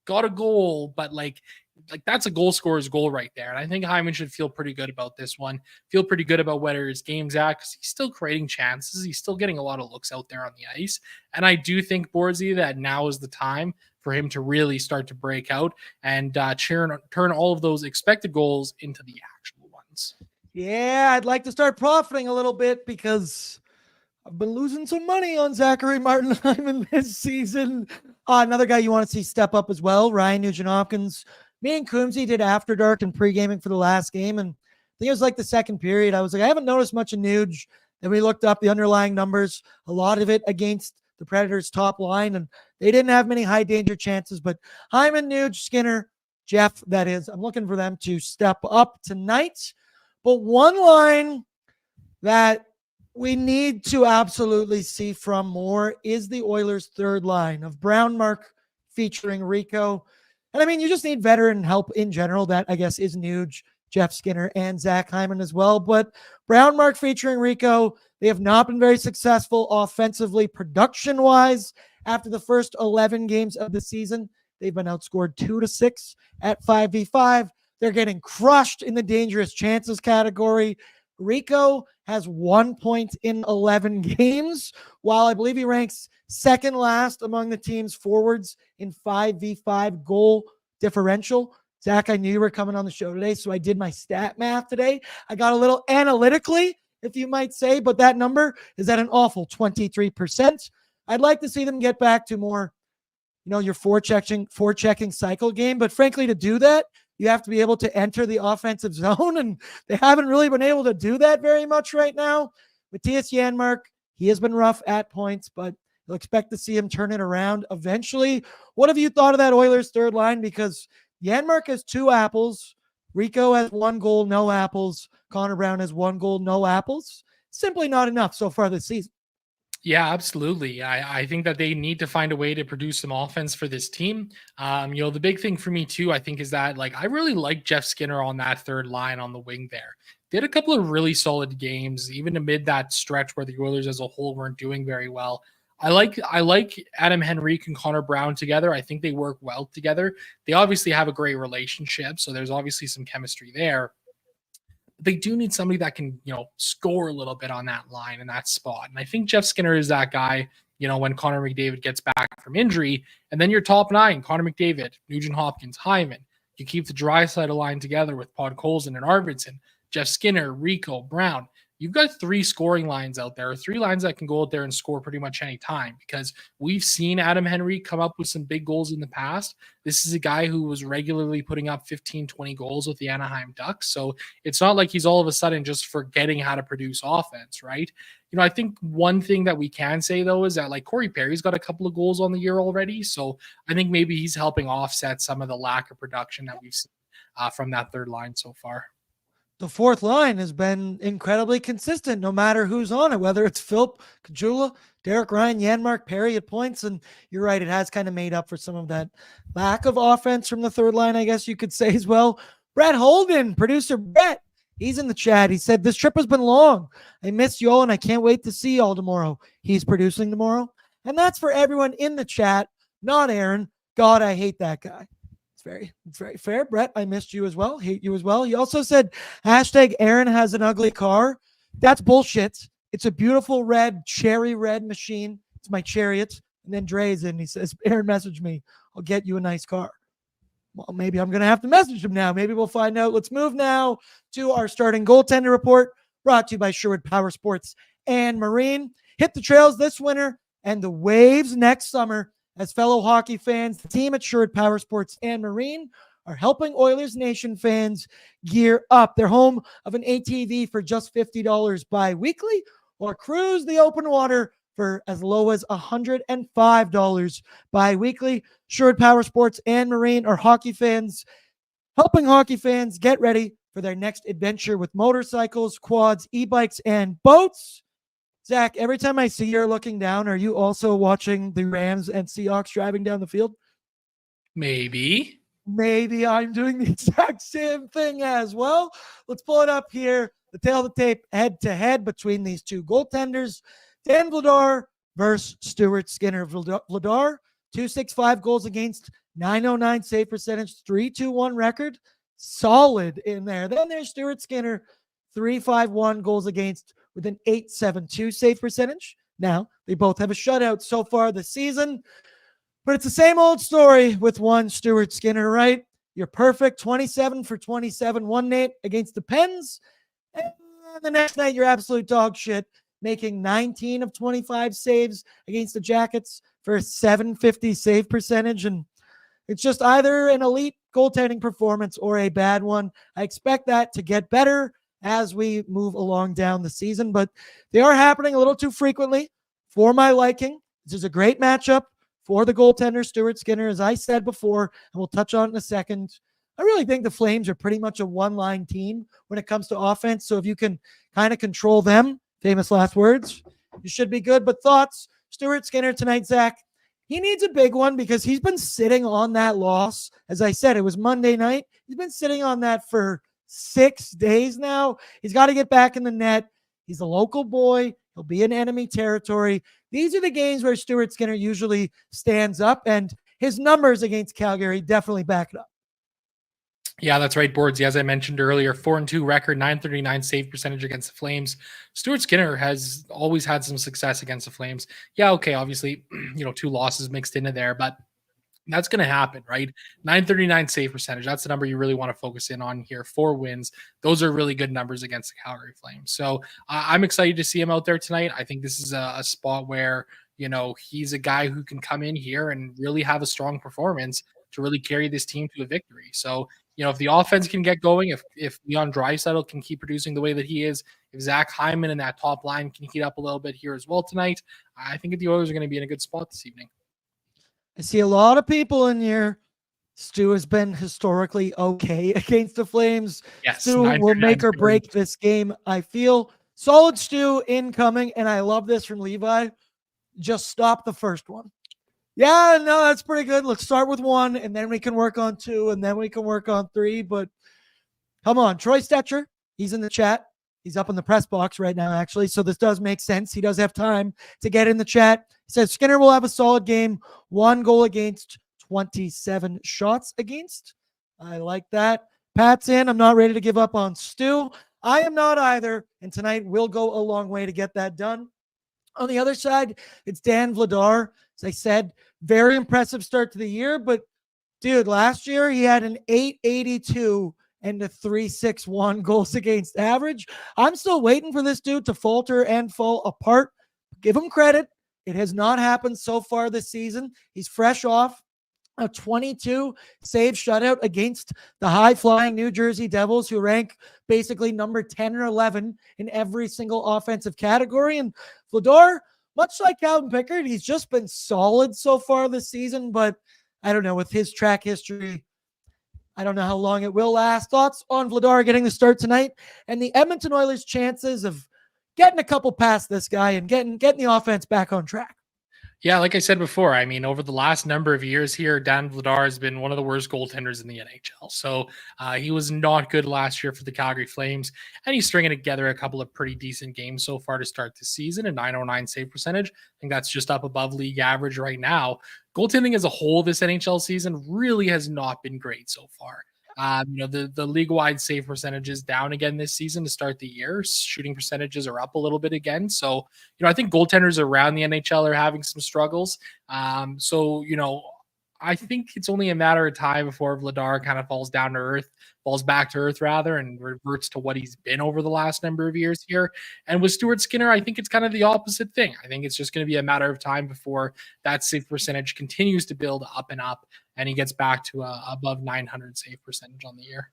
got a goal, but like that's a goal scorer's goal right there. And I think Hyman should feel pretty good about this one. Feel pretty good about whether his game's at, because he's still creating chances. He's still getting a lot of looks out there on the ice. And I do think, Bordzy, that now is the time for him to really start to break out and turn all of those expected goals into the actual ones. Yeah, I'd like to start profiting a little bit, because I've been losing some money on Zachary Martin Hyman this season. Another guy you want to see step up as well, Ryan Nugent-Hopkins. Me and Coombsy did After Dark and pre-gaming for the last game, and I think it was like the second period. I was like, I haven't noticed much of Nuge. Then we looked up the underlying numbers, a lot of it against the Predators' top line, and they didn't have many high-danger chances. But Hyman, Nuge, Skinner, Jeff, that is, I'm looking for them to step up tonight. But one line that we need to absolutely see from more is the Oilers' third line of Brown, Mark featuring Rico. And I mean, you just need veteran help in general. That, I guess, is Nuge, Jeff Skinner, and Zach Hyman as well. But Brown, Mark featuring Rico, they have not been very successful offensively, production-wise. After the first 11 games of the season, they've been outscored 2-6 at 5v5. They're getting crushed in the dangerous chances category. Rico has 1 point in 11 games, while I believe he ranks second last among the team's forwards in 5v5 goal differential. Zach, I knew you were coming on the show today, so I did my stat math today. I got a little analytically, if you might say, but that number is at an awful 23%. I'd like to see them get back to more, your forechecking cycle game. But frankly, to do that, you have to be able to enter the offensive zone, and they haven't really been able to do that very much right now. Matthias Janmark, he has been rough at points, but you'll expect to see him turn it around eventually. What have you thought of that Oilers third line? Because Janmark has 2 apples. Rico has 1 goal, no apples. Connor Brown has 1 goal, no apples. Simply not enough so far this season. Yeah, absolutely. I think that they need to find a way to produce some offense for this team. The big thing for me too, I think, is that I really like Jeff Skinner on that third line on the wing there. They had a couple of really solid games, even amid that stretch where the Oilers as a whole weren't doing very well. I like Adam Henrique and Connor Brown together. I think they work well together. They obviously have a great relationship, so there's obviously some chemistry there. They do need somebody that can, score a little bit on that line and that spot. And I think Jeff Skinner is that guy, when Connor McDavid gets back from injury. And then your top 9, Connor McDavid, Nugent-Hopkins, Hyman. You keep the Draisaitl line together with Podkolzin and Arvidsson, Jeff Skinner, Rico, Brown. You've got 3 scoring lines out there, 3 lines that can go out there and score pretty much any time, because we've seen Adam Henrique come up with some big goals in the past. This is a guy who was regularly putting up 15, 20 goals with the Anaheim Ducks. So it's not like he's all of a sudden just forgetting how to produce offense, right? I think one thing that we can say, though, is that Corey Perry's got a couple of goals on the year already. So I think maybe he's helping offset some of the lack of production that we've seen from that third line so far. The fourth line has been incredibly consistent, no matter who's on it, whether it's Philp, Kajula, Derek Ryan, Janmark, Perry at points. And you're right, it has kind of made up for some of that lack of offense from the third line, I guess you could say as well. Brett Holden, producer Brett, he's in the chat. He said, this trip has been long. I missed you all, and I can't wait to see you all tomorrow. He's producing tomorrow. And that's for everyone in the chat, not Aaron. God, I hate that guy. It's very fair. Brett, I missed you as well. Hate you as well. He also said, hashtag Aaron has an ugly car. That's bullshit. It's a beautiful cherry red machine. It's my Chariot. And then Dre's in. He says, Aaron, message me. I'll get you a nice car. Well, maybe I'm going to have to message him now. Maybe we'll find out. Let's move now to our starting goaltender report, brought to you by Sherwood Power Sports and Marine. Hit the trails this winter and the waves next summer. As fellow hockey fans, the team at Sherwood Power Sports and Marine are helping Oilers Nation fans gear up. They're home of an ATV for just $50 bi-weekly, or cruise the open water for as low as $105 bi-weekly. Sherwood Power Sports and Marine are hockey fans, helping hockey fans get ready for their next adventure with motorcycles, quads, e-bikes, and boats. Zach, every time I see you looking down, are you also watching the Rams and Seahawks driving down the field? Maybe I'm doing the exact same thing as well. Let's pull it up here. The tail of the tape head-to-head between these two goaltenders. Dan Vladar versus Stuart Skinner. Vladar, 265 goals against, 909 save percentage, 3-2-1 record. Solid in there. Then there's Stuart Skinner, 351 goals against, with an 872 save percentage. Now, they both have a shutout so far this season, but it's the same old story with one Stuart Skinner, right? You're perfect, 27 for 27 one night against the Pens, and the next night you're absolute dog shit making 19 of 25 saves against the Jackets for a 750 save percentage. And it's just either an elite goaltending performance or a bad one. I expect that to get better as we move along down the season, but they are happening a little too frequently for my liking. This is a great matchup for the goaltender, Stuart Skinner, as I said before, and we'll touch on it in a second. I really think the Flames are pretty much a one-line team when it comes to offense, so if you can kind of control them, famous last words, you should be good. But thoughts, Stuart Skinner tonight, Zach? He needs a big one because he's been sitting on that loss. As I said, it was Monday night. He's been sitting on that for 6 days now. He's got to get back in the net. He's a local boy. He'll be in enemy territory. These are the games where Stuart Skinner usually stands up, and his numbers against Calgary definitely back it up. Yeah, that's right, Bordzy. As I mentioned earlier, 4-2 record, 939 save percentage against the Flames. Stuart Skinner has always had some success against the Flames. Yeah, okay, obviously, 2 losses mixed into there, but that's going to happen, right? 939 save percentage. That's the number you really want to focus in on here. 4 wins. Those are really good numbers against the Calgary Flames. So I'm excited to see him out there tonight. I think this is a spot where, he's a guy who can come in here and really have a strong performance to really carry this team to a victory. So, if the offense can get going, if Leon Draisaitl can keep producing the way that he is, if Zach Hyman and that top line can heat up a little bit here as well tonight, I think the Oilers are going to be in a good spot this evening. I see a lot of people in here. Stu has been historically okay against the Flames. Yes, Stu will make or break this game, I feel. Solid Stu incoming, and I love this from Levi. Just stop the first one. Yeah, no, that's pretty good. Let's start with 1, and then we can work on 2, and then we can work on 3. But come on, Troy Stetcher, he's in the chat. He's up in the press box right now, actually. So this does make sense. He does have time to get in the chat. He says Skinner will have a solid game. 1 goal against, 27 shots against. I like that. Pat's in. I'm not ready to give up on Stu. I am not either. And tonight will go a long way to get that done. On the other side, it's Dan Vladar. As I said, very impressive start to the year. But, dude, last year he had an 882 and a 361 goals against average. I'm still waiting for this dude to falter and fall apart. Give him credit. It has not happened so far this season. He's fresh off a 22 save shutout against the high-flying New Jersey Devils, who rank basically number 10 or 11 in every single offensive category. And Vladar, much like Calvin Pickard, he's just been solid so far this season, but I don't know, with his track history, I don't know how long it will last. Thoughts on Vladar getting the start tonight and the Edmonton Oilers' chances of getting a couple past this guy and getting the offense back on track? Yeah, like I said before, I mean, over the last number of years here, Dan Vladar has been one of the worst goaltenders in the NHL. So he was not good last year for the Calgary Flames, and he's stringing together a couple of pretty decent games so far to start the season. A 909 save percentage. I think that's just up above league average right now. Goaltending as a whole this NHL season really has not been great so far. The league-wide save percentage is down again this season to start the year. Shooting percentages are up a little bit again. So, I think goaltenders around the NHL are having some struggles. I think it's only a matter of time before Vladar kind of falls back to earth rather, and reverts to what he's been over the last number of years here. And with Stuart Skinner, I think it's kind of the opposite thing. I think it's just going to be a matter of time before that save percentage continues to build up and up, and he gets back to above 900 save percentage on the year.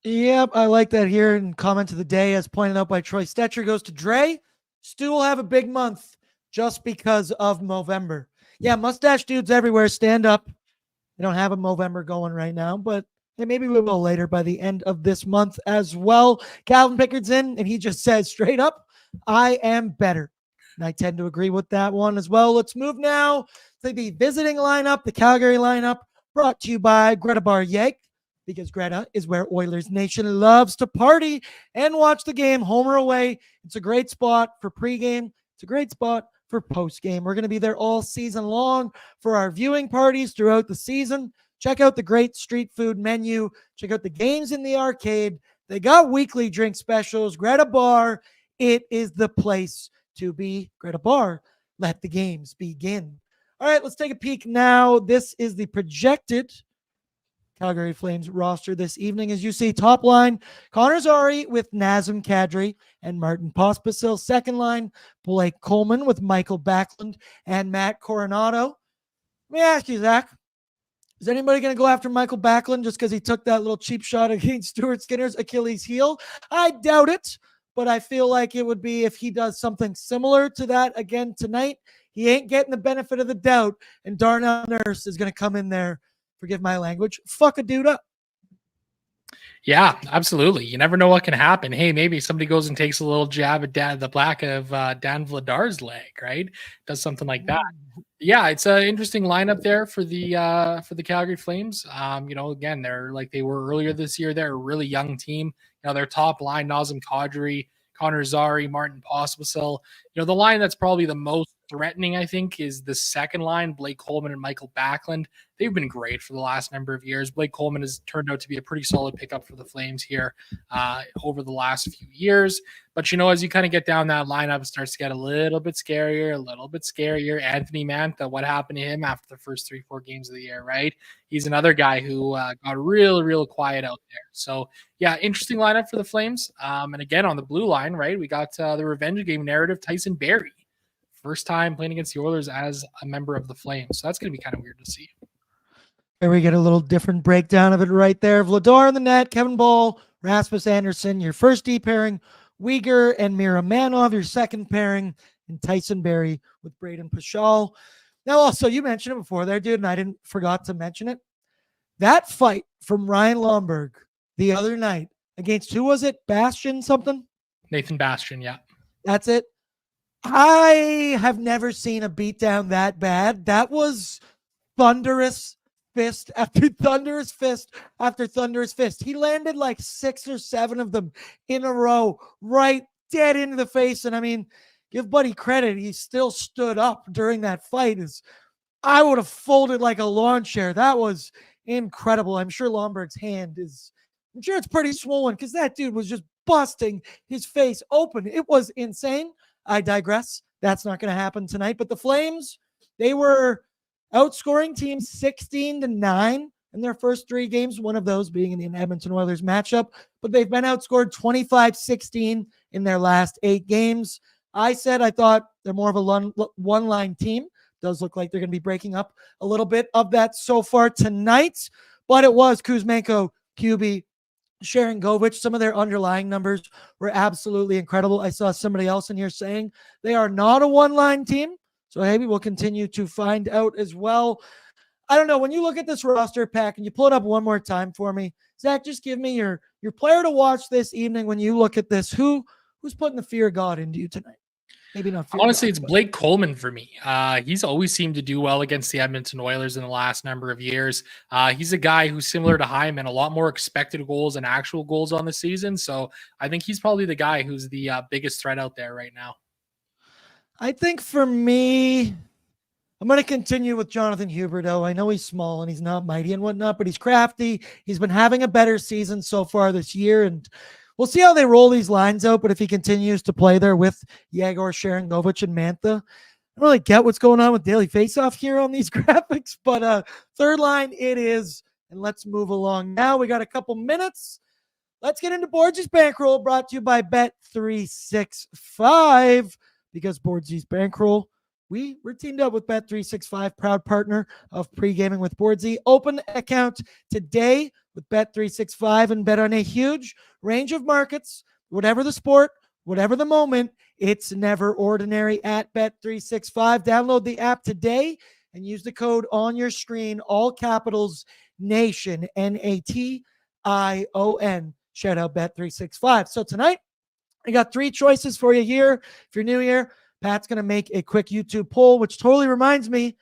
Yep, I like that here. And comment of the day, as pointed out by Troy Stetcher, goes to Dre. Stu will have a big month just because of Movember. Yeah, mustache dudes everywhere, stand up. We don't have a Movember going right now, but maybe we will later by the end of this month as well. Calvin Pickard's in, and he just says straight up, I am better. And I tend to agree with that one as well. Let's move now to the visiting lineup, the Calgary lineup, brought to you by Greta Bar Yank, because Greta is where Oilers Nation loves to party and watch the game, home or away. It's a great spot for pregame. It's a great spot for postgame. We're going to be there all season long for our viewing parties throughout the season. Check out the great street food menu. Check out the games in the arcade. They got weekly drink specials. Greta Bar, it is the place to be. Greta Bar, let the games begin. All right, let's take a peek now. This is the projected Calgary Flames roster this evening. As you see, top line, Connor Zary with Nazem Kadri and Martin Pospisil. Second line, Blake Coleman with Michael Backlund and Matt Coronado. Let me ask you, Zach, is anybody going to go after Michael Backlund just because he took that little cheap shot against Stuart Skinner's Achilles heel? I doubt it, but I feel like it would be if he does something similar to that again tonight. He ain't getting the benefit of the doubt, and Darnell Nurse is going to come in there, forgive my language, fuck a dude up. Yeah, absolutely. You never know what can happen. Hey, maybe somebody goes and takes a little jab at the back of Dan Vladar's leg, right? Does something like that. Yeah, it's an interesting lineup there for the Calgary Flames. Again, they're like they were earlier this year. They're a really young team. Their top line, Nazem Kadri, Connor Zary, Martin Pospisil. The line that's probably the most threatening, I think, is the second line, Blake Coleman and Michael Backlund. They've been great for the last number of years. Blake Coleman has turned out to be a pretty solid pickup for the Flames here over the last few years. But, as you kind of get down that lineup, it starts to get a little bit scarier. Anthony Mantha, what happened to him after the first 3-4 games of the year, right? He's another guy who got real quiet out there. So, yeah, interesting lineup for the Flames. And again, on the blue line, right, we got the revenge game narrative, Tyson Barrie. First time playing against the Oilers as a member of the Flames. So that's going to be kind of weird to see. Here we get a little different breakdown of it right there. Vladar in the net, Kevin Ball, Rasmus Anderson, your first D pairing, Uyghur and Mira Manov, your second pairing, and Tyson Barrie with Braden Pashal. Now, also, you mentioned it before there, dude, and I forgot to mention it. That fight from Ryan Lomberg the other night against, who was it? Bastian something? Nathan Bastian, yeah. That's it. I have never seen a beatdown that bad. That was thunderous fist after thunderous fist after thunderous fist. He landed like 6 or 7 of them in a row, right dead into the face. And I mean, give Buddy credit. He still stood up during that fight. I would have folded like a lawn chair. That was incredible. I'm sure Lomberg's hand I'm sure it's pretty swollen because that dude was just busting his face open. It was insane. I digress. That's not going to happen tonight. But the Flames, they were outscoring teams 16-9 in their first 3 games, one of those being in the Edmonton Oilers matchup. But they've been outscored 25-16 in their last 8 games. I thought they're more of a one-line team. Does look like they're going to be breaking up a little bit of that so far tonight. But it was Kuzmenko, QB, Sharon Govich. Some of their underlying numbers were absolutely incredible. I saw somebody else in here saying they are not a one-line team. So maybe we'll continue to find out as well. I don't know. When you look at this roster pack and you pull it up one more time for me, Zach, just give me your player to watch this evening when you look at this. Who's putting the fear of God into you tonight? Maybe not. Honestly, it's Blake Coleman for me. He's always seemed to do well against the Edmonton Oilers in the last number of years. He's a guy who's similar to Hyman, a lot more expected goals and actual goals on the season. So I think he's probably the guy who's the biggest threat out there right now. I think for me, I'm going to continue with Jonathan Huberdeau. I know he's small and he's not mighty and whatnot, but he's crafty. He's been having a better season so far this year, and we'll see how they roll these lines out. But if he continues to play there with Yegor, Sharon Govich, and Mantha, I don't really get what's going on with daily faceoff here on these graphics. But third line it is, and let's move along now. We got a couple minutes. Let's get into Bordzy's bankroll, brought to you by Bet365. Because Bordzy's bankroll, we're teamed up with Bet365, proud partner of Pre-Gaming with Bordzy. Open an account today with Bet365 and bet on a huge range of markets. Whatever the sport, whatever the moment, it's never ordinary at Bet365. Download the app today and use the code on your screen, all capitals, NATION, NATION. Shout out Bet365. So tonight, I got 3 choices for you here. If you're new here, Pat's going to make a quick YouTube poll, which totally reminds me,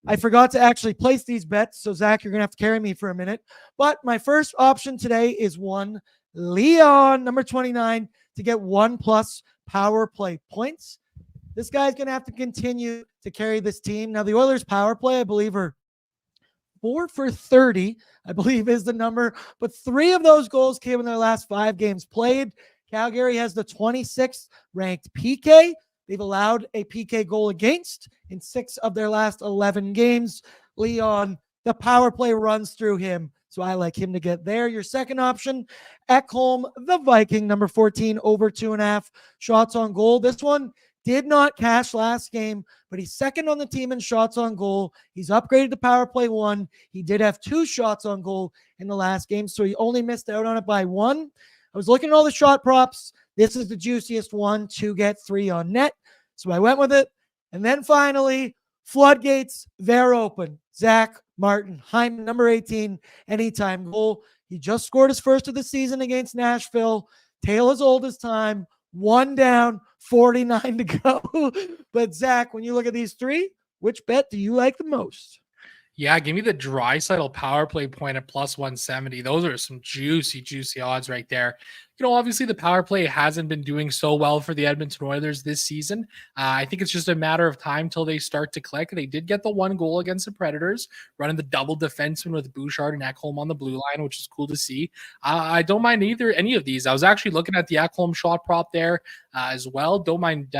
I forgot to actually place these bets. So, Zach, you're going to have to carry me for a minute. But my first option today is one Leon, number 29, to get 1+ power play points. This guy's going to have to continue to carry this team. Now, the Oilers' power play, I believe, are 4 for 30, I believe is the number. But 3 of those goals came in their last 5 games played. Calgary has the 26th ranked PK. They've allowed a PK goal against in 6 of their last 11 games. Leon, the power play runs through him. So I like him to get there. Your second option, Ekholm, the Viking, number 14, over 2.5 shots on goal. This one did not cash last game, but he's second on the team in shots on goal. He's upgraded to power play 1. He did have 2 shots on goal in the last game, so he only missed out on it by 1. I was looking at all the shot props. This is the juiciest one to get 3 on net. So I went with it. And then finally, floodgates, they're open. Zach Martin, Hyman, number 18, anytime goal. He just scored his first of the season against Nashville. Tale as old as time. 1 down, 49 to go. But Zach, when you look at these 3, which bet do you like the most? Yeah, give me the Draisaitl power play point at plus 170. Those are some juicy odds right there. Obviously the power play hasn't been doing so well for the Edmonton Oilers this season. I think it's just a matter of time till they start to click. They did get the 1 goal against the Predators, running the double defenseman with Bouchard and Ekholm on the blue line, which is cool to see. I don't mind any of these. I was actually looking at the Ekholm shot prop there as well. Don't mind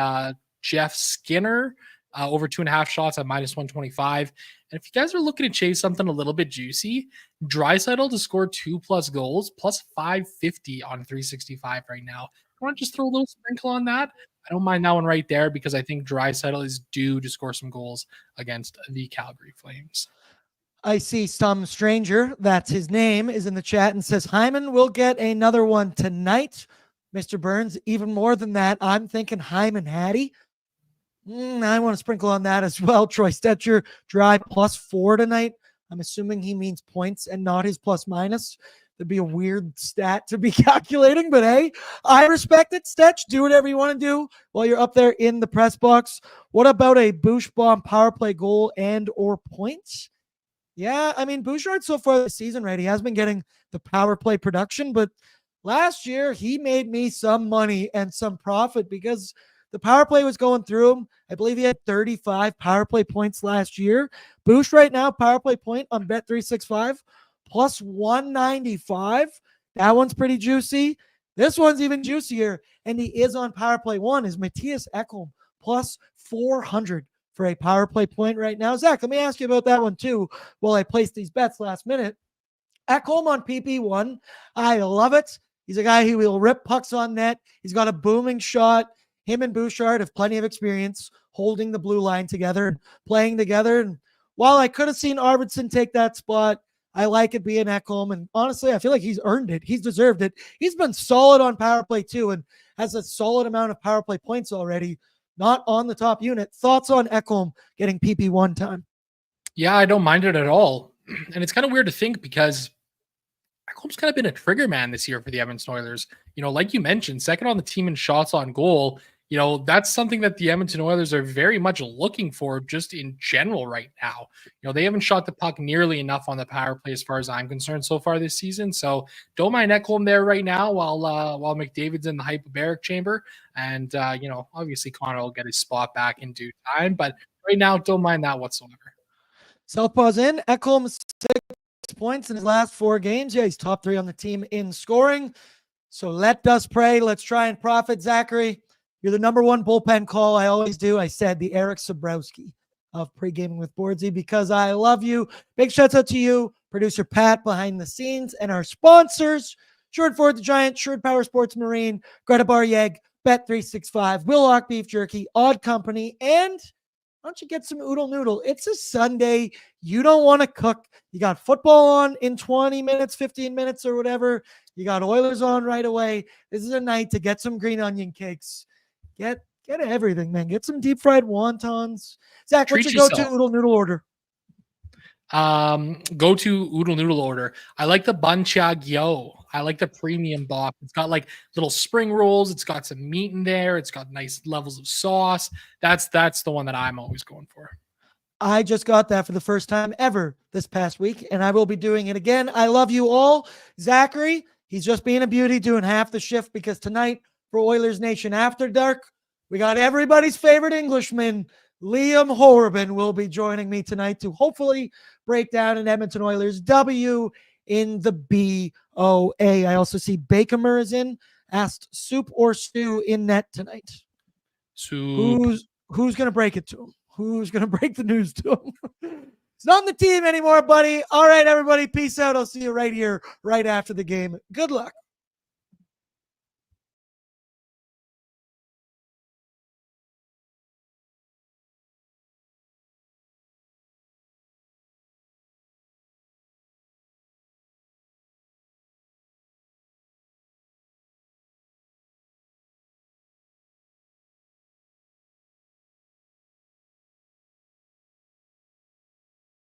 Jeff Skinner. Over 2.5 shots at minus 125. And if you guys are looking to chase something a little bit juicy, Draisaitl to score 2+ goals, plus 550 on 365 right now. I want to just throw a little sprinkle on that. I don't mind that one right there because I think Draisaitl is due to score some goals against the Calgary Flames. I see some stranger, that's his name, is in the chat and says Hyman will get another one tonight. Mr. Burns, even more than that, I'm thinking Hyman Hattie. I want to sprinkle on that as well. Troy Stetcher, dry +4 tonight. I'm assuming he means points and not his plus minus. That'd be a weird stat to be calculating, but hey, I respect it. Stetch, do whatever you want to do while you're up there in the press box. What about a Bushbaum power play goal and or points? Yeah, I mean, Bouchard so far this season, right? He has been getting the power play production, but last year he made me some money and some profit because the power play was going through him. I believe he had 35 power play points last year. Boost right now, power play point on Bet365, plus 195. That one's pretty juicy. This one's even juicier, and he is on power play 1, is Matthias Ekholm, plus 400 for a power play point right now. Zach, let me ask you about that one too while I place these bets last minute. Ekholm on PP1, I love it. He's a guy who will rip pucks on net. He's got a booming shot. Him and Bouchard have plenty of experience holding the blue line together and playing together. And while I could have seen Arvidsson take that spot, I like it being Ekholm. And honestly, I feel like he's earned it. He's deserved it. He's been solid on power play too and has a solid amount of power play points already, not on the top unit. Thoughts on Ekholm getting PP1 time? Yeah, I don't mind it at all. And it's kind of weird to think because Ekholm's kind of been a trigger man this year for the Edmonton Oilers. Like you mentioned, second on the team in shots on goal. That's something that the Edmonton Oilers are very much looking for just in general right now. They haven't shot the puck nearly enough on the power play as far as I'm concerned so far this season. So don't mind Ekholm there right now while McDavid's in the hyperbaric chamber. And, obviously Connor will get his spot back in due time. But right now, don't mind that whatsoever. Southpaw's in. Ekholm 6 points in his last 4 games. Yeah, he's top 3 on the team in scoring. So let us pray. Let's try and profit, Zachary. You're the number 1 bullpen call. I always do. I said the Eric Sabrowski of Pre-Gaming with Bordzy because I love you. Big shouts out to you, producer Pat behind the scenes, and our sponsors, Short Ford the Giant, Short Power Sports Marine, Greta Bar Yegg, Bet365, Willock Beef Jerky, Odd Company, and why don't you get some Oodle Noodle? It's a Sunday. You don't want to cook. You got football on in 20 minutes, 15 minutes, or whatever. You got Oilers on right away. This is a night to get some green onion cakes. Get everything, man. Get some deep fried wontons. Zach, what's your go-to Oodle Noodle order? Go-to Oodle Noodle order. I like the Bunchag Yo. I like the premium box. It's got like little spring rolls. It's got some meat in there. It's got nice levels of sauce. That's the one that I'm always going for. I just got that for the first time ever this past week, and I will be doing it again. I love you all. Zachary, he's just being a beauty doing half the shift because tonight for Oilersnation After Dark, we got everybody's favorite Englishman, Liam Horban, will be joining me tonight to hopefully break down an Edmonton Oilers W in the BOA. I also see Bakemer is in. Asked soup or stew in net tonight. Soup. Who's going to break it to him? Who's going to break the news to him? It's not on the team anymore, buddy. All right, everybody. Peace out. I'll see you right here, right after the game. Good luck.